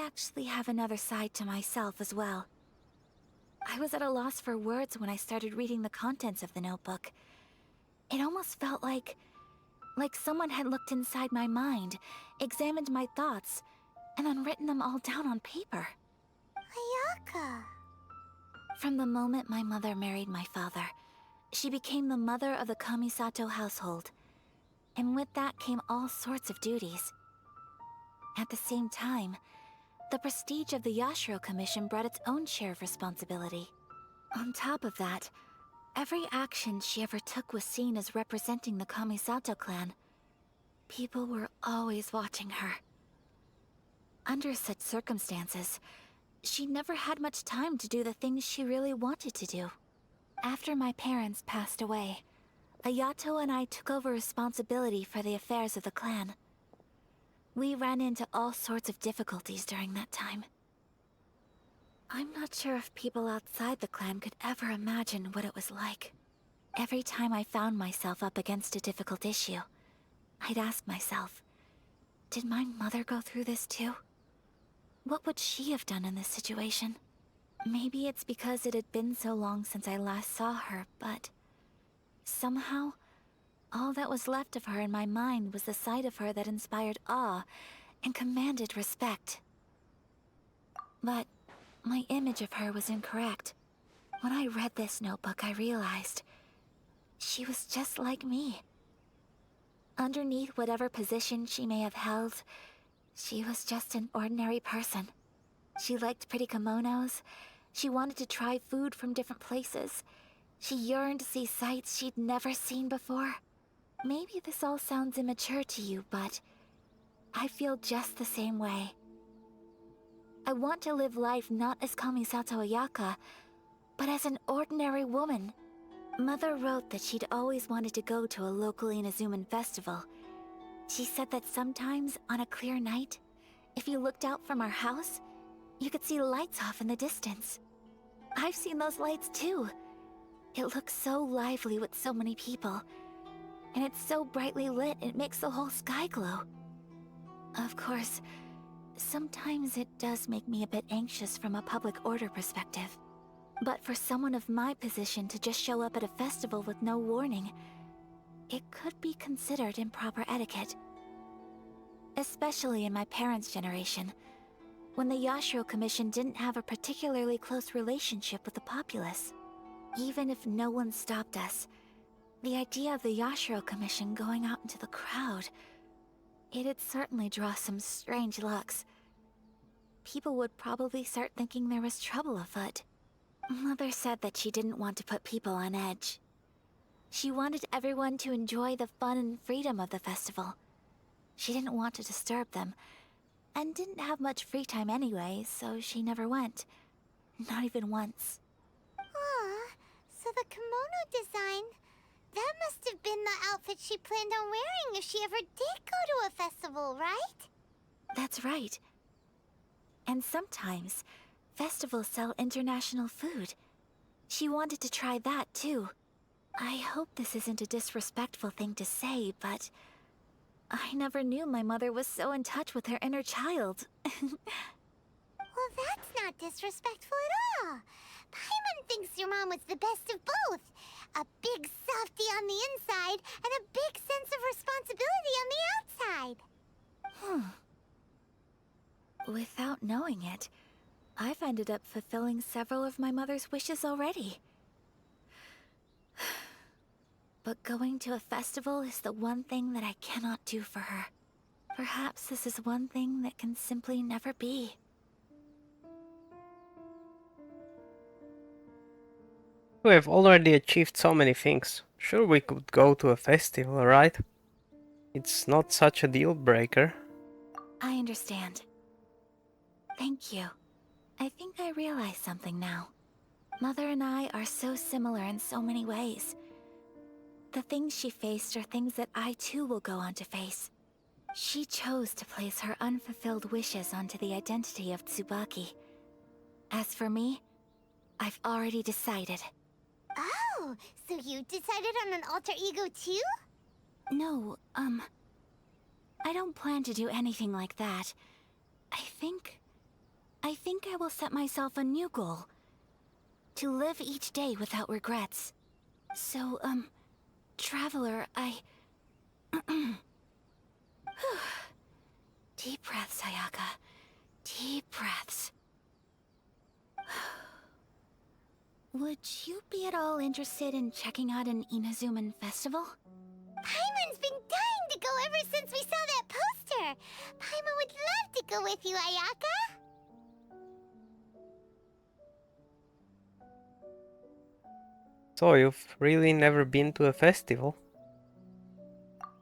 actually have another side to myself as well. I was at a loss for words when I started reading the contents of the notebook. It almost felt like someone had looked inside my mind, examined my thoughts, and then written them all down on paper. Ayaka... From the moment my mother married my father, she became the mother of the Kamisato household. And with that came all sorts of duties. At the same time, the prestige of the Yashiro Commission brought its own share of responsibility. On top of that, every action she ever took was seen as representing the Kamisato clan. People were always watching her. Under such circumstances, she never had much time to do the things she really wanted to do. After my parents passed away, Ayato and I took over responsibility for the affairs of the clan. We ran into all sorts of difficulties during that time. I'm not sure if people outside the clan could ever imagine what it was like. Every time I found myself up against a difficult issue, I'd ask myself, did my mother go through this too? What would she have done in this situation? Maybe it's because it had been so long since I last saw her, but somehow, all that was left of her in my mind was the side of her that inspired awe and commanded respect. But my image of her was incorrect. When I read this notebook, I realized she was just like me. Underneath whatever position she may have held, she was just an ordinary person. She liked pretty kimonos. She wanted to try food from different places. She yearned to see sights she'd never seen before. Maybe this all sounds immature to you, but I feel just the same way. I want to live life not as Kamisato Ayaka, but as an ordinary woman. Mother wrote that she'd always wanted to go to a local Inazuman festival. She said that sometimes, on a clear night, if you looked out from our house, you could see lights off in the distance. I've seen those lights too. It looks so lively with so many people. And it's so brightly lit, it makes the whole sky glow. Of course, sometimes it does make me a bit anxious from a public order perspective. But for someone of my position to just show up at a festival with no warning, it could be considered improper etiquette. Especially in my parents' generation, when the Yashiro Commission didn't have a particularly close relationship with the populace. Even if no one stopped us, the idea of the Yashiro Commission going out into the crowd, it'd certainly draw some strange looks. People would probably start thinking there was trouble afoot. Mother said that she didn't want to put people on edge. She wanted everyone to enjoy the fun and freedom of the festival. She didn't want to disturb them, and didn't have much free time anyway, so she never went. Not even once. Aw, so the kimono design, that must have been the outfit she planned on wearing if she ever did go to a festival, right? That's right. And sometimes, festivals sell international food. She wanted to try that too. I hope this isn't a disrespectful thing to say, but I never knew my mother was so in touch with her inner child. Well, that's not disrespectful at all. Paimon thinks your mom was the best of both. A big softie on the inside and a big sense of responsibility on the outside. Without knowing it, I've ended up fulfilling several of my mother's wishes already. But going to a festival is the one thing that I cannot do for her. Perhaps this is one thing that can simply never be. We have already achieved so many things. Sure, we could go to a festival, right? It's not such a deal breaker. I understand. Thank you. I think I realize something now. Mother and I are so similar in so many ways. The things she faced are things that I too will go on to face. She chose to place her unfulfilled wishes onto the identity of Tsubaki. As for me, I've already decided. Oh, so you decided on an alter ego too? No, I don't plan to do anything like that. I think I will set myself a new goal. To live each day without regrets. So, Traveler, Deep breaths, Ayaka. Deep breaths. Would you be at all interested in checking out an Inazuman festival? Paimon's been dying to go ever since we saw that poster. Paimon would love to go with you, Ayaka. So you've really never been to a festival?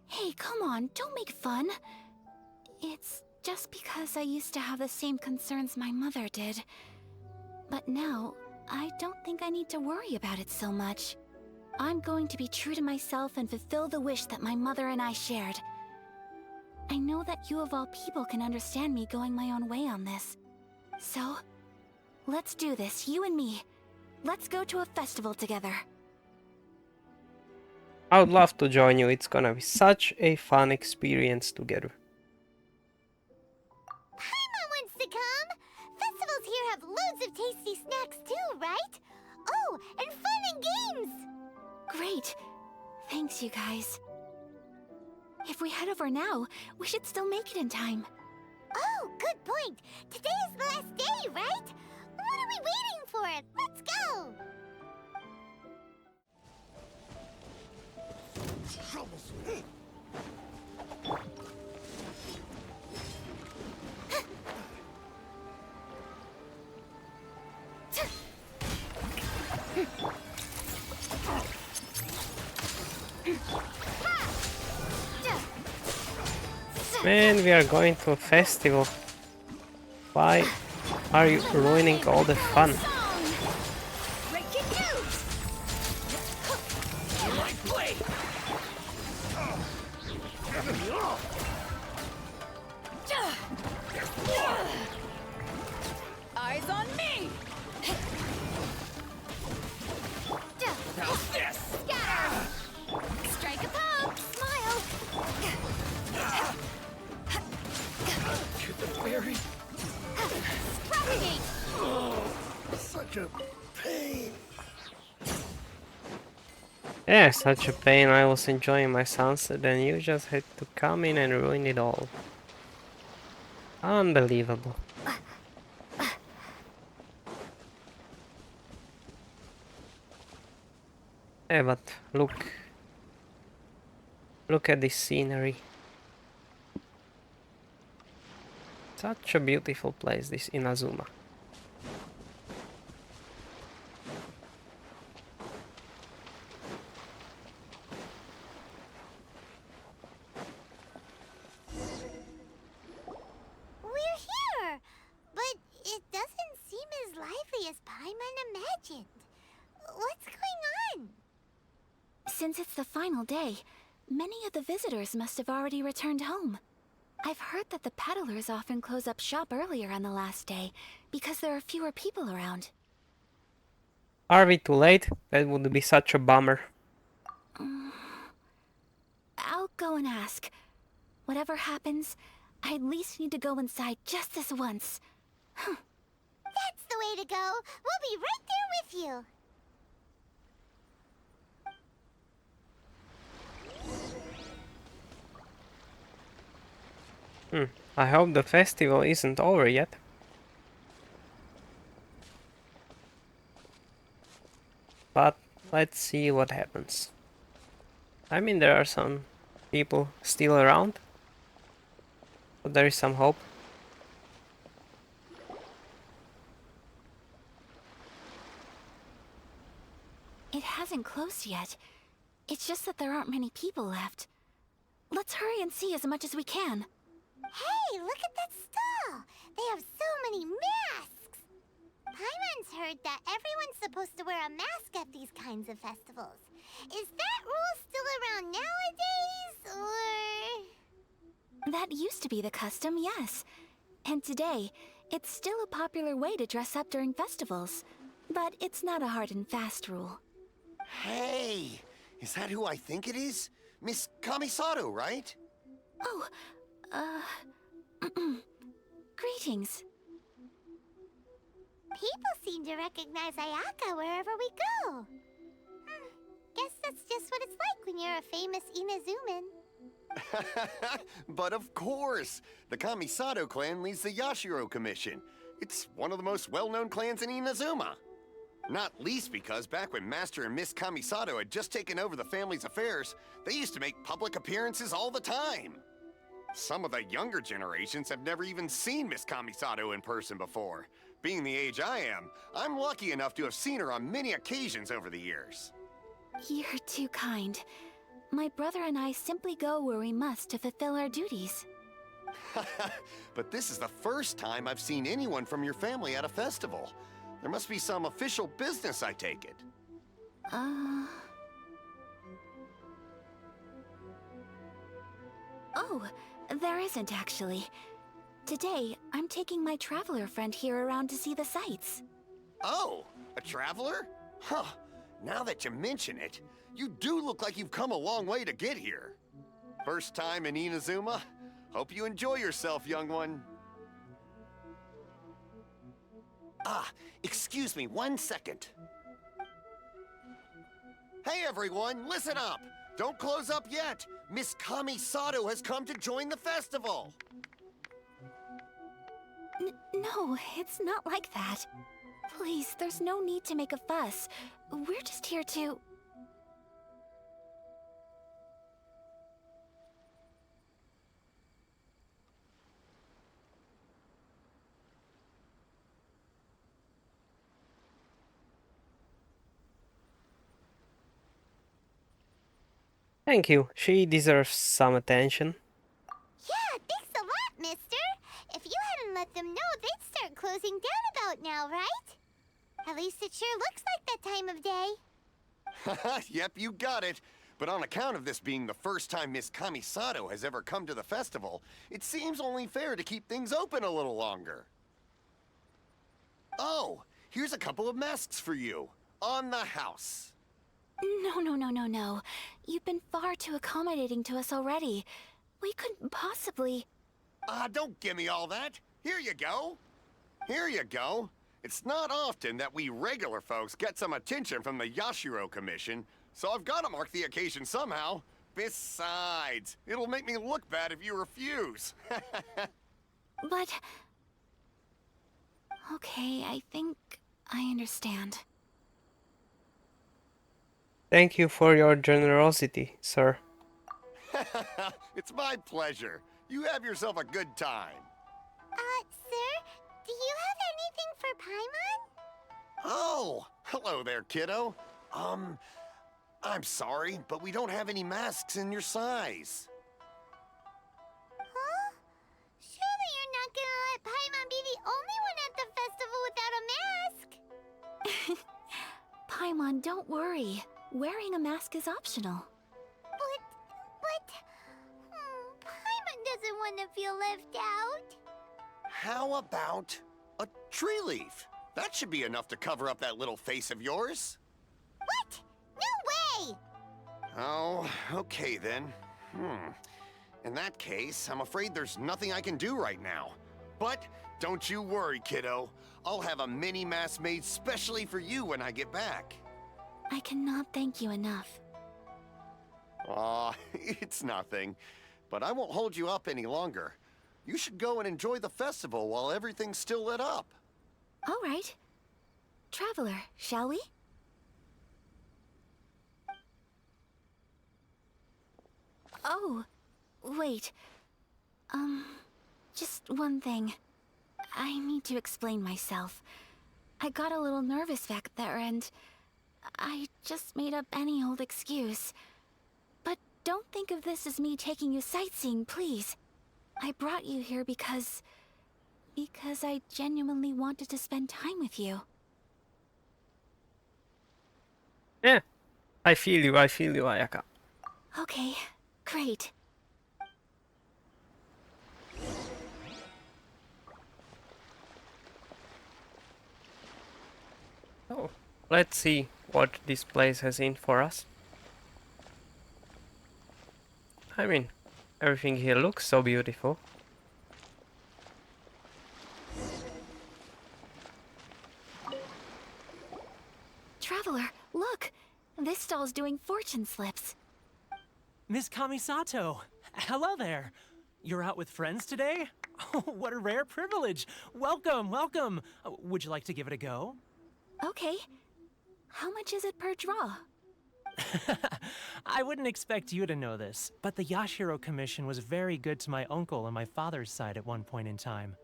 Hey, come on, don't make fun. It's just because I used to have the same concerns my mother did. But now, I don't think I need to worry about it so much. I'm going to be true to myself and fulfill the wish that my mother and I shared. I know that you of all people can understand me going my own way on this. So, let's do this, you and me. Let's go to a festival together. I would love to join you. It's gonna be such a fun experience together. Paimon wants to come. Festivals here have loads of tasty snacks too, right? Oh, and fun and games. Great. Thanks, you guys. If we head over now, we should still make it in time. Oh, good point. Today is the last day, right? What are we waiting for? Let's go. Man, we are going to a festival. Why are you ruining all the fun? Breaking news! Eyes on me! How's this? Scatter! Strike a pose! Smile! To the very Propagate! Such a pain. Yeah, such a pain. I was enjoying my sunset and you just had to come in and ruin it all. Unbelievable. Yeah, but look. Look at this scenery. Such a beautiful place, this Inazuma. We're Since it's the final day, many of the visitors must have already returned home. I've heard that the peddlers often close up shop earlier on the last day because there are fewer people around. Are we too late? That would be such a bummer. I'll go and ask. Whatever happens, I at least need to go inside just this once. That's the way to go. We'll be right there with you. I hope the festival isn't over yet. But let's see what happens. I mean, there are some people still around, but there is some hope. It hasn't closed yet. It's just that there aren't many people left. Let's hurry and see as much as we can. Hey, look at that stall! They have so many masks! Paimon's heard that everyone's supposed to wear a mask at these kinds of festivals. Is that rule still around nowadays, or...? That used to be the custom, yes. And today, it's still a popular way to dress up during festivals. But it's not a hard and fast rule. Hey! Is that who I think it is? Miss Kamisato, right? Oh, greetings. People seem to recognize Ayaka wherever we go. Guess that's just what it's like when you're a famous Inazuman. But of course! The Kamisato clan leads the Yashiro Commission. It's one of the most well-known clans in Inazuma. Not least because back when Master and Miss Kamisato had just taken over the family's affairs, they used to make public appearances all the time. Some of the younger generations have never even seen Miss Kamisato in person before. Being the age I am, I'm lucky enough to have seen her on many occasions over the years. You're too kind. My brother and I simply go where we must to fulfill our duties. But this is the first time I've seen anyone from your family at a festival. There must be some official business, I take it. Oh, there isn't actually. Today, I'm taking my traveler friend here around to see the sights. Oh, a traveler? Huh. Now that you mention it, you do look like you've come a long way to get here. First time in Inazuma? Hope you enjoy yourself, young one. Ah, excuse me 1 second. Hey everyone, listen up! Don't close up yet! Miss Kamisato has come to join the festival! No, it's not like that. Please, there's no need to make a fuss. We're just here to... Thank you. She deserves some attention. Yeah, thanks a lot, mister. If you hadn't let them know, they'd start closing down about now, right? At least it sure looks like that time of day. Yep, you got it. But on account of this being the first time Miss Kamisato has ever come to the festival, it seems only fair to keep things open a little longer. Oh, here's a couple of masks for you. On the house. No. You've been far too accommodating to us already. We couldn't possibly... Don't give me all that. Here you go. Here you go. It's not often that we regular folks get some attention from the Yashiro Commission, so I've got to mark the occasion somehow. Besides, it'll make me look bad if you refuse. But... Okay, I think I understand. Thank you for your generosity, sir. It's my pleasure. You have yourself a good time. Sir, do you have anything for Paimon? Oh, hello there, kiddo. I'm sorry, but we don't have any masks in your size. Huh? Surely you're not gonna let Paimon be the only one at the festival without a mask? Paimon, don't worry. wearing a mask is optional. Paimon doesn't want to feel left out. How about a tree leaf? That should be enough to cover up that little face of yours. What? No way! Oh, okay then. In that case, I'm afraid there's nothing I can do right now. But don't you worry, kiddo. I'll have a mini mask made specially for you when I get back. I cannot thank you enough. Aw, it's nothing. But I won't hold you up any longer. You should go and enjoy the festival while everything's still lit up. All right. Traveler, shall we? Oh, wait. Just one thing. I need to explain myself. I got a little nervous back there and I just made up any old excuse. But don't think of this as me taking you sightseeing, please. I brought you here because I genuinely wanted to spend time with you. Yeah, I feel you, Ayaka. Okay, great. Oh, let's see what this place has in for us. I mean, everything here looks so beautiful. Traveler, look! This stall's doing fortune slips. Miss Kamisato, hello there. You're out with friends today? Oh, what a rare privilege. Welcome, welcome. Would you like to give it a go? Okay. How much is it per draw? I wouldn't expect you to know this, but the Yashiro Commission was very good to my uncle on my father's side at one point in time.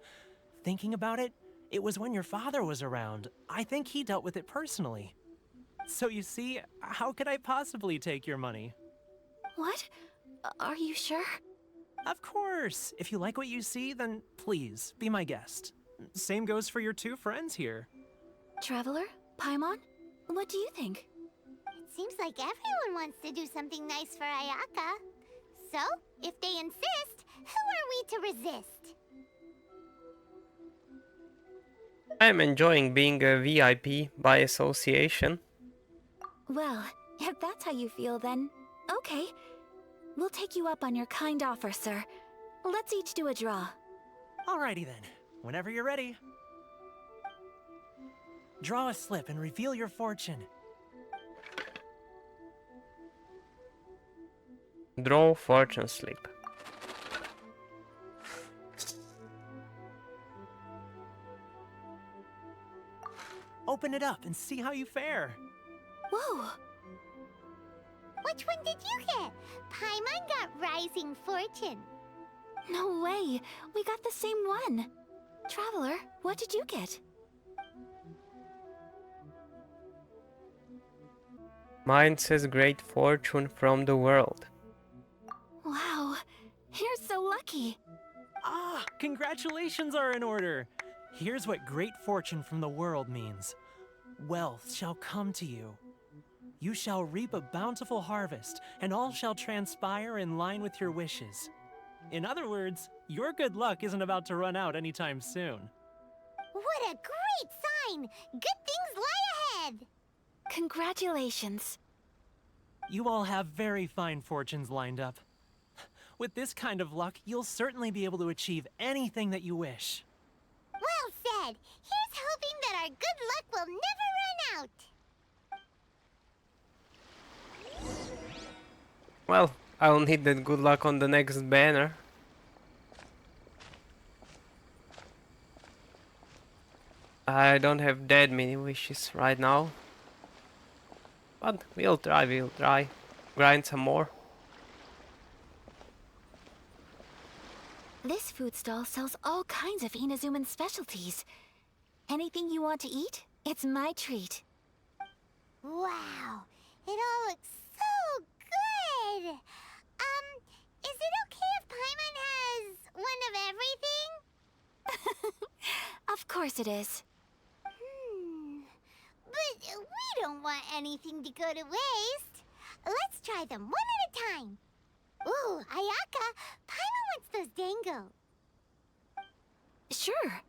Thinking about it, it was when your father was around. I think he dealt with it personally. So you see, how could I possibly take your money? What? Are you sure? Of course. If you like what you see, then please, be my guest. Same goes for your two friends here. Traveler? Paimon? What do you think? It seems like everyone wants to do something nice for Ayaka. So, if they insist, who are we to resist? I'm enjoying being a VIP by association. Well, if that's how you feel, then okay. We'll take you up on your kind offer, sir. Let's each do a draw. Alrighty then. Whenever you're ready. Draw a slip and reveal your fortune. Draw fortune slip. Open it up and see how you fare. Whoa! Which one did you get? Paimon got Rising Fortune. No way! We got the same one! Traveler, what did you get? Mine says great fortune from the world. Wow, you're so lucky! Ah, congratulations are in order. Here's what great fortune from the world means. Wealth shall come to you. You shall reap a bountiful harvest, and all shall transpire in line with your wishes. In other words, your good luck isn't about to run out anytime soon. What a great sign! Good things lie ahead! Congratulations. You all have very fine fortunes lined up. With this kind of luck, you'll certainly be able to achieve anything that you wish. Well said! Here's hoping that our good luck will never run out! Well, I'll need that good luck on the next banner. I don't have that many wishes right now. But we'll try. Grind some more. This food stall sells all kinds of Inazuman specialties. Anything you want to eat, it's my treat. Wow, it all looks so good! Is it okay if Paimon has one of everything? Of course it is. But we don't don't want anything to go to waste. Let's try them one at a time. Ooh, Ayaka, Paimon wants those dango. Sure.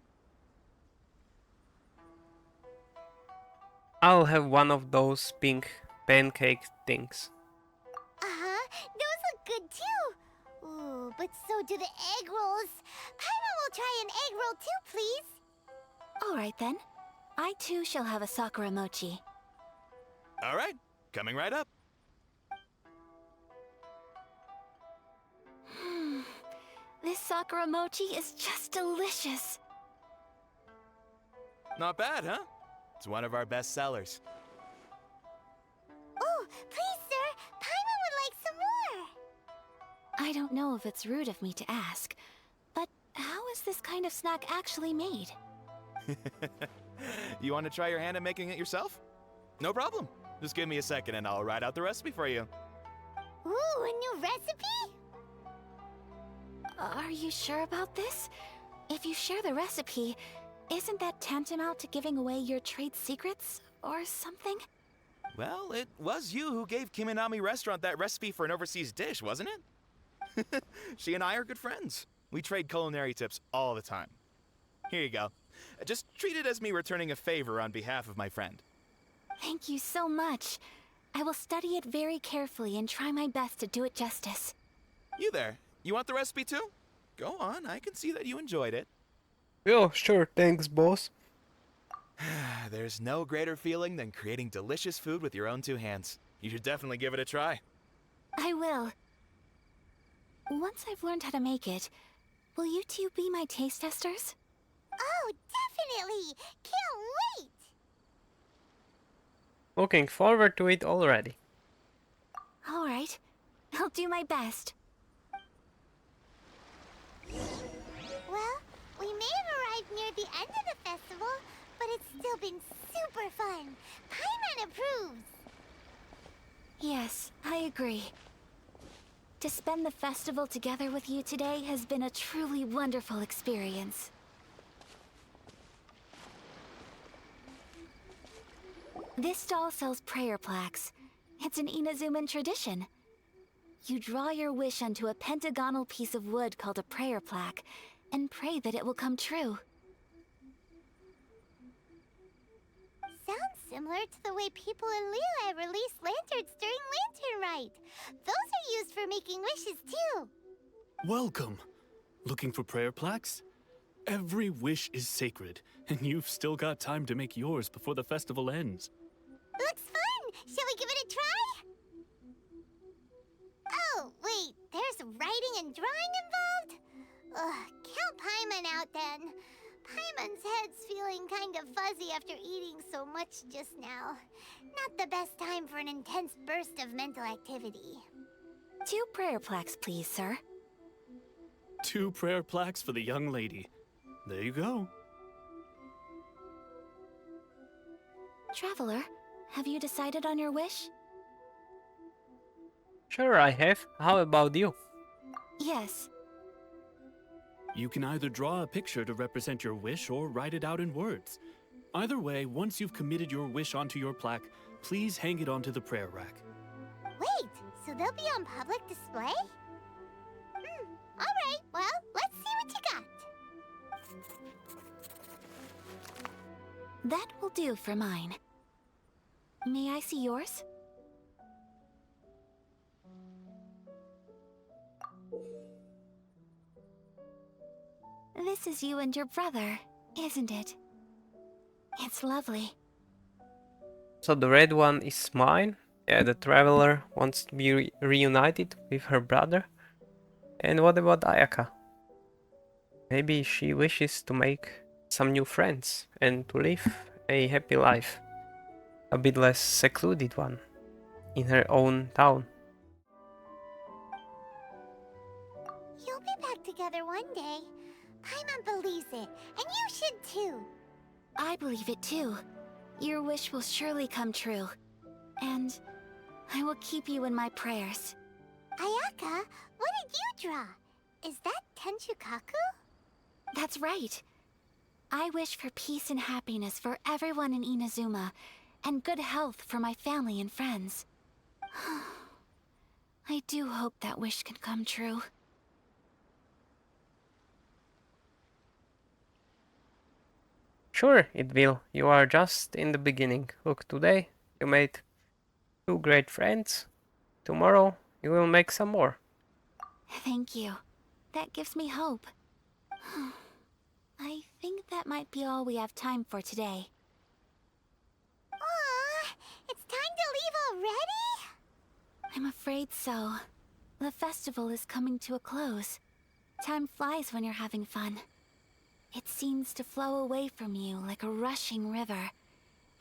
I'll have one of those pink pancake things. Uh-huh, those look good too. Ooh, but so do the egg rolls. Paimon will try an egg roll too, please. All right then. I too shall have a Sakura mochi. All right, coming right up. This Sakura mochi is just delicious. Not bad, huh? It's one of our best sellers. Oh, please, sir. Paimon would like some more. I don't know if it's rude of me to ask, but how is this kind of snack actually made? You want to try your hand at making it yourself? No problem. Just give me a second and I'll write out the recipe for you. Ooh, a new recipe? Are you sure about this? If you share the recipe, isn't that tantamount to giving away your trade secrets or something? Well, it was you who gave Kiminami Restaurant that recipe for an overseas dish, wasn't it? She and I are good friends. We trade culinary tips all the time. Here you go. Just treat it as me returning a favor on behalf of my friend. Thank you so much. I will study it very carefully and try my best to do it justice. You there. You want the recipe too? Go on, I can see that you enjoyed it. Yeah, sure, thanks, boss. There's no greater feeling than creating delicious food with your own two hands. You should definitely give it a try. I will. Once I've learned how to make it, will you two be my taste testers? Oh, definitely! Can't wait! Looking forward to it already. All right. I'll do my best. Well, we may have arrived near the end of the festival, but it's still been super fun. Paimon approves. Yes, I agree. To spend the festival together with you today has been a truly wonderful experience. This stall sells prayer plaques. It's an Inazuman tradition. You draw your wish onto a pentagonal piece of wood called a prayer plaque, and pray that it will come true. Sounds similar to the way people in Liyue release lanterns during Lantern Rite. Those are used for making wishes too. Welcome. Looking for prayer plaques? Every wish is sacred, and you've still got time to make yours before the festival ends. Looks fun! Shall we give it a try? Oh, wait, there's writing and drawing involved? Ugh, count Paimon out then. Paimon's head's feeling kind of fuzzy after eating so much just now. Not the best time for an intense burst of mental activity. 2 prayer plaques, please, sir. 2 prayer plaques for the young lady. There you go. Traveler, have you decided on your wish? Sure, I have. How about you? Yes. You can either draw a picture to represent your wish or write it out in words. Either way, once you've committed your wish onto your plaque, please hang it onto the prayer rack. Wait, so they'll be on public display? Alright, well, let's see what you got. That will do for mine. May I see yours? This is you and your brother, isn't it? It's lovely. So the red one is mine. Yeah, the traveler wants to be reunited with her brother. And what about Ayaka? Maybe she wishes to make some new friends and to live a happy life. A bit less secluded one. In her own town. You'll be back together one day. Paimon believes it, and you should too. I believe it too. Your wish will surely come true. And I will keep you in my prayers. Ayaka, what did you draw? Is that Tenchukaku? That's right. I wish for peace and happiness for everyone in Inazuma, and good health for my family and friends. I do hope that wish can come true. Sure, it will. You are just in the beginning. Look, today you made 2 great friends. Tomorrow you will make some more. Thank you. That gives me hope. I think that might be all we have time for today. Aw, it's time to leave already? I'm afraid so. The festival is coming to a close. Time flies when you're having fun. It seems to flow away from you like a rushing river,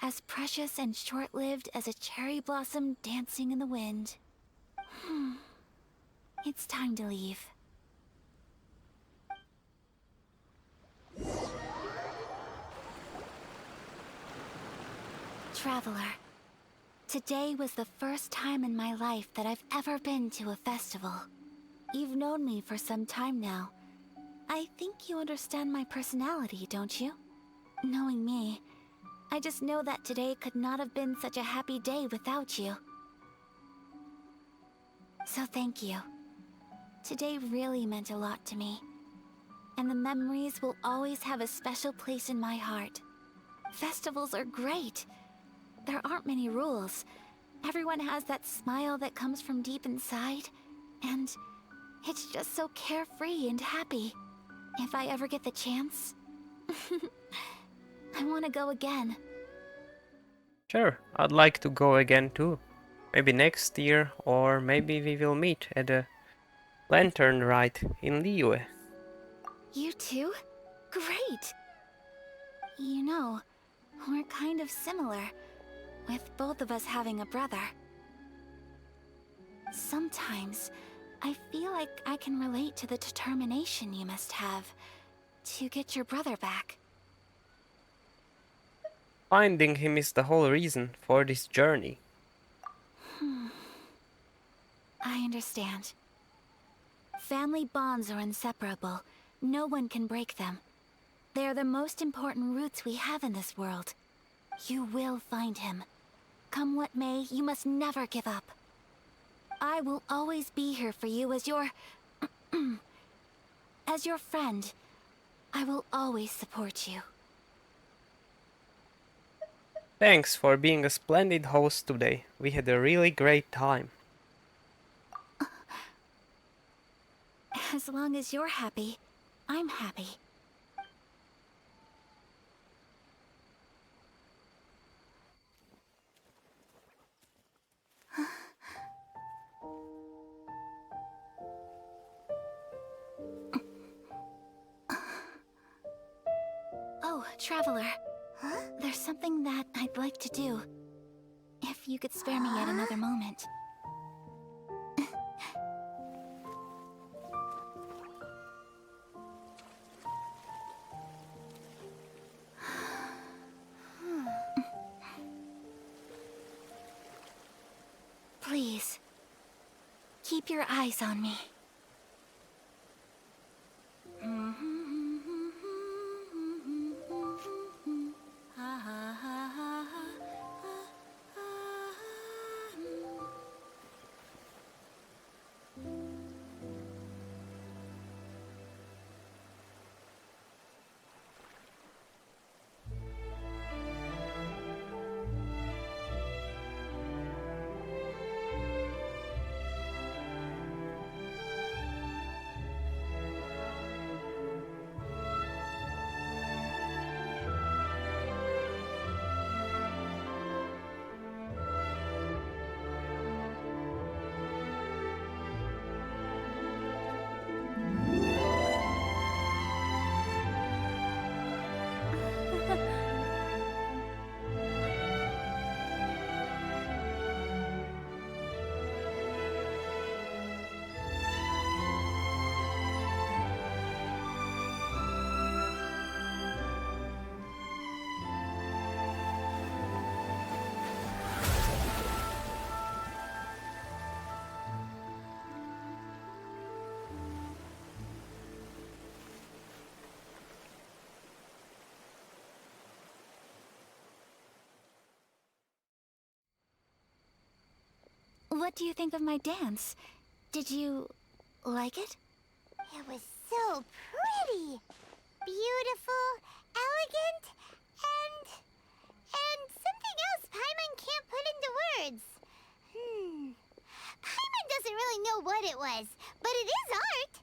as precious and short-lived as a cherry blossom dancing in the wind. It's time to leave. Traveler, today was the first time in my life that I've ever been to a festival. You've known me for some time now. I think you understand my personality, don't you? Knowing me, I just know that today could not have been such a happy day without you. So thank you. Today really meant a lot to me. And the memories will always have a special place in my heart. Festivals are great. There aren't many rules. Everyone has that smile that comes from deep inside. And it's just so carefree and happy. If I ever get the chance, I want to go again. Sure, I'd like to go again too. Maybe next year, or maybe we will meet at a lantern ride in Liyue. You too? Great! You know, we're kind of similar, with both of us having a brother. Sometimes, I feel like I can relate to the determination you must have to get your brother back. Finding him is the whole reason for this journey. I understand. Family bonds are inseparable. No one can break them. They are the most important roots we have in this world. You will find him. Come what may, you must never give up. I will always be here for you as your... as your friend. I will always support you. Thanks for being a splendid host today. We had a really great time. As long as you're happy, I'm happy. Oh, Traveler. Huh? There's something that I'd like to do. If you could spare me yet another moment. Please, keep your eyes on me. What do you think of my dance? Did you like it? It was so pretty. Beautiful, elegant, and something else Paimon can't put into words. Paimon doesn't really know what it was, but it is art.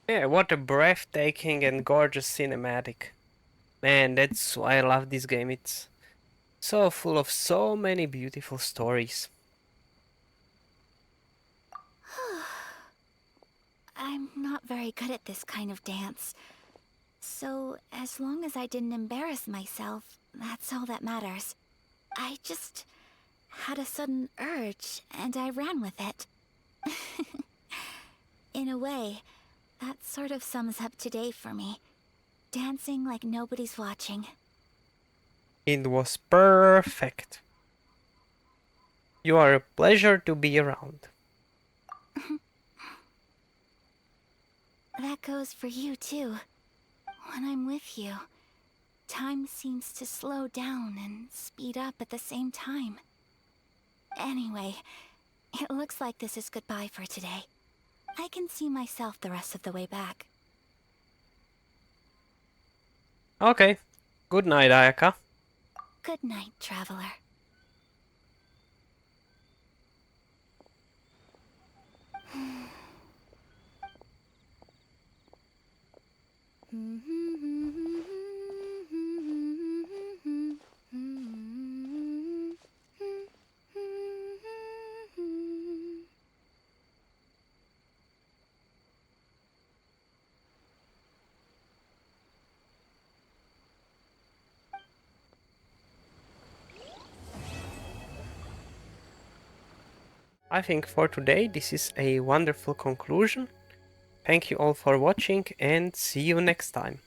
Yeah, what a breathtaking and gorgeous cinematic. Man, that's why I love this game. It's so full of so many beautiful stories. I'm not very good at this kind of dance. So, as long as I didn't embarrass myself, that's all that matters. I just had a sudden urge, and I ran with it. In a way, that sort of sums up today for me. Dancing like nobody's watching. It was perfect. You are a pleasure to be around. That goes for you, too. When I'm with you, time seems to slow down and speed up at the same time. Anyway, it looks like this is goodbye for today. I can see myself the rest of the way back. Okay. Good night, Ayaka. Good night, traveler. I think for today this is a wonderful conclusion. Thank you all for watching and see you next time.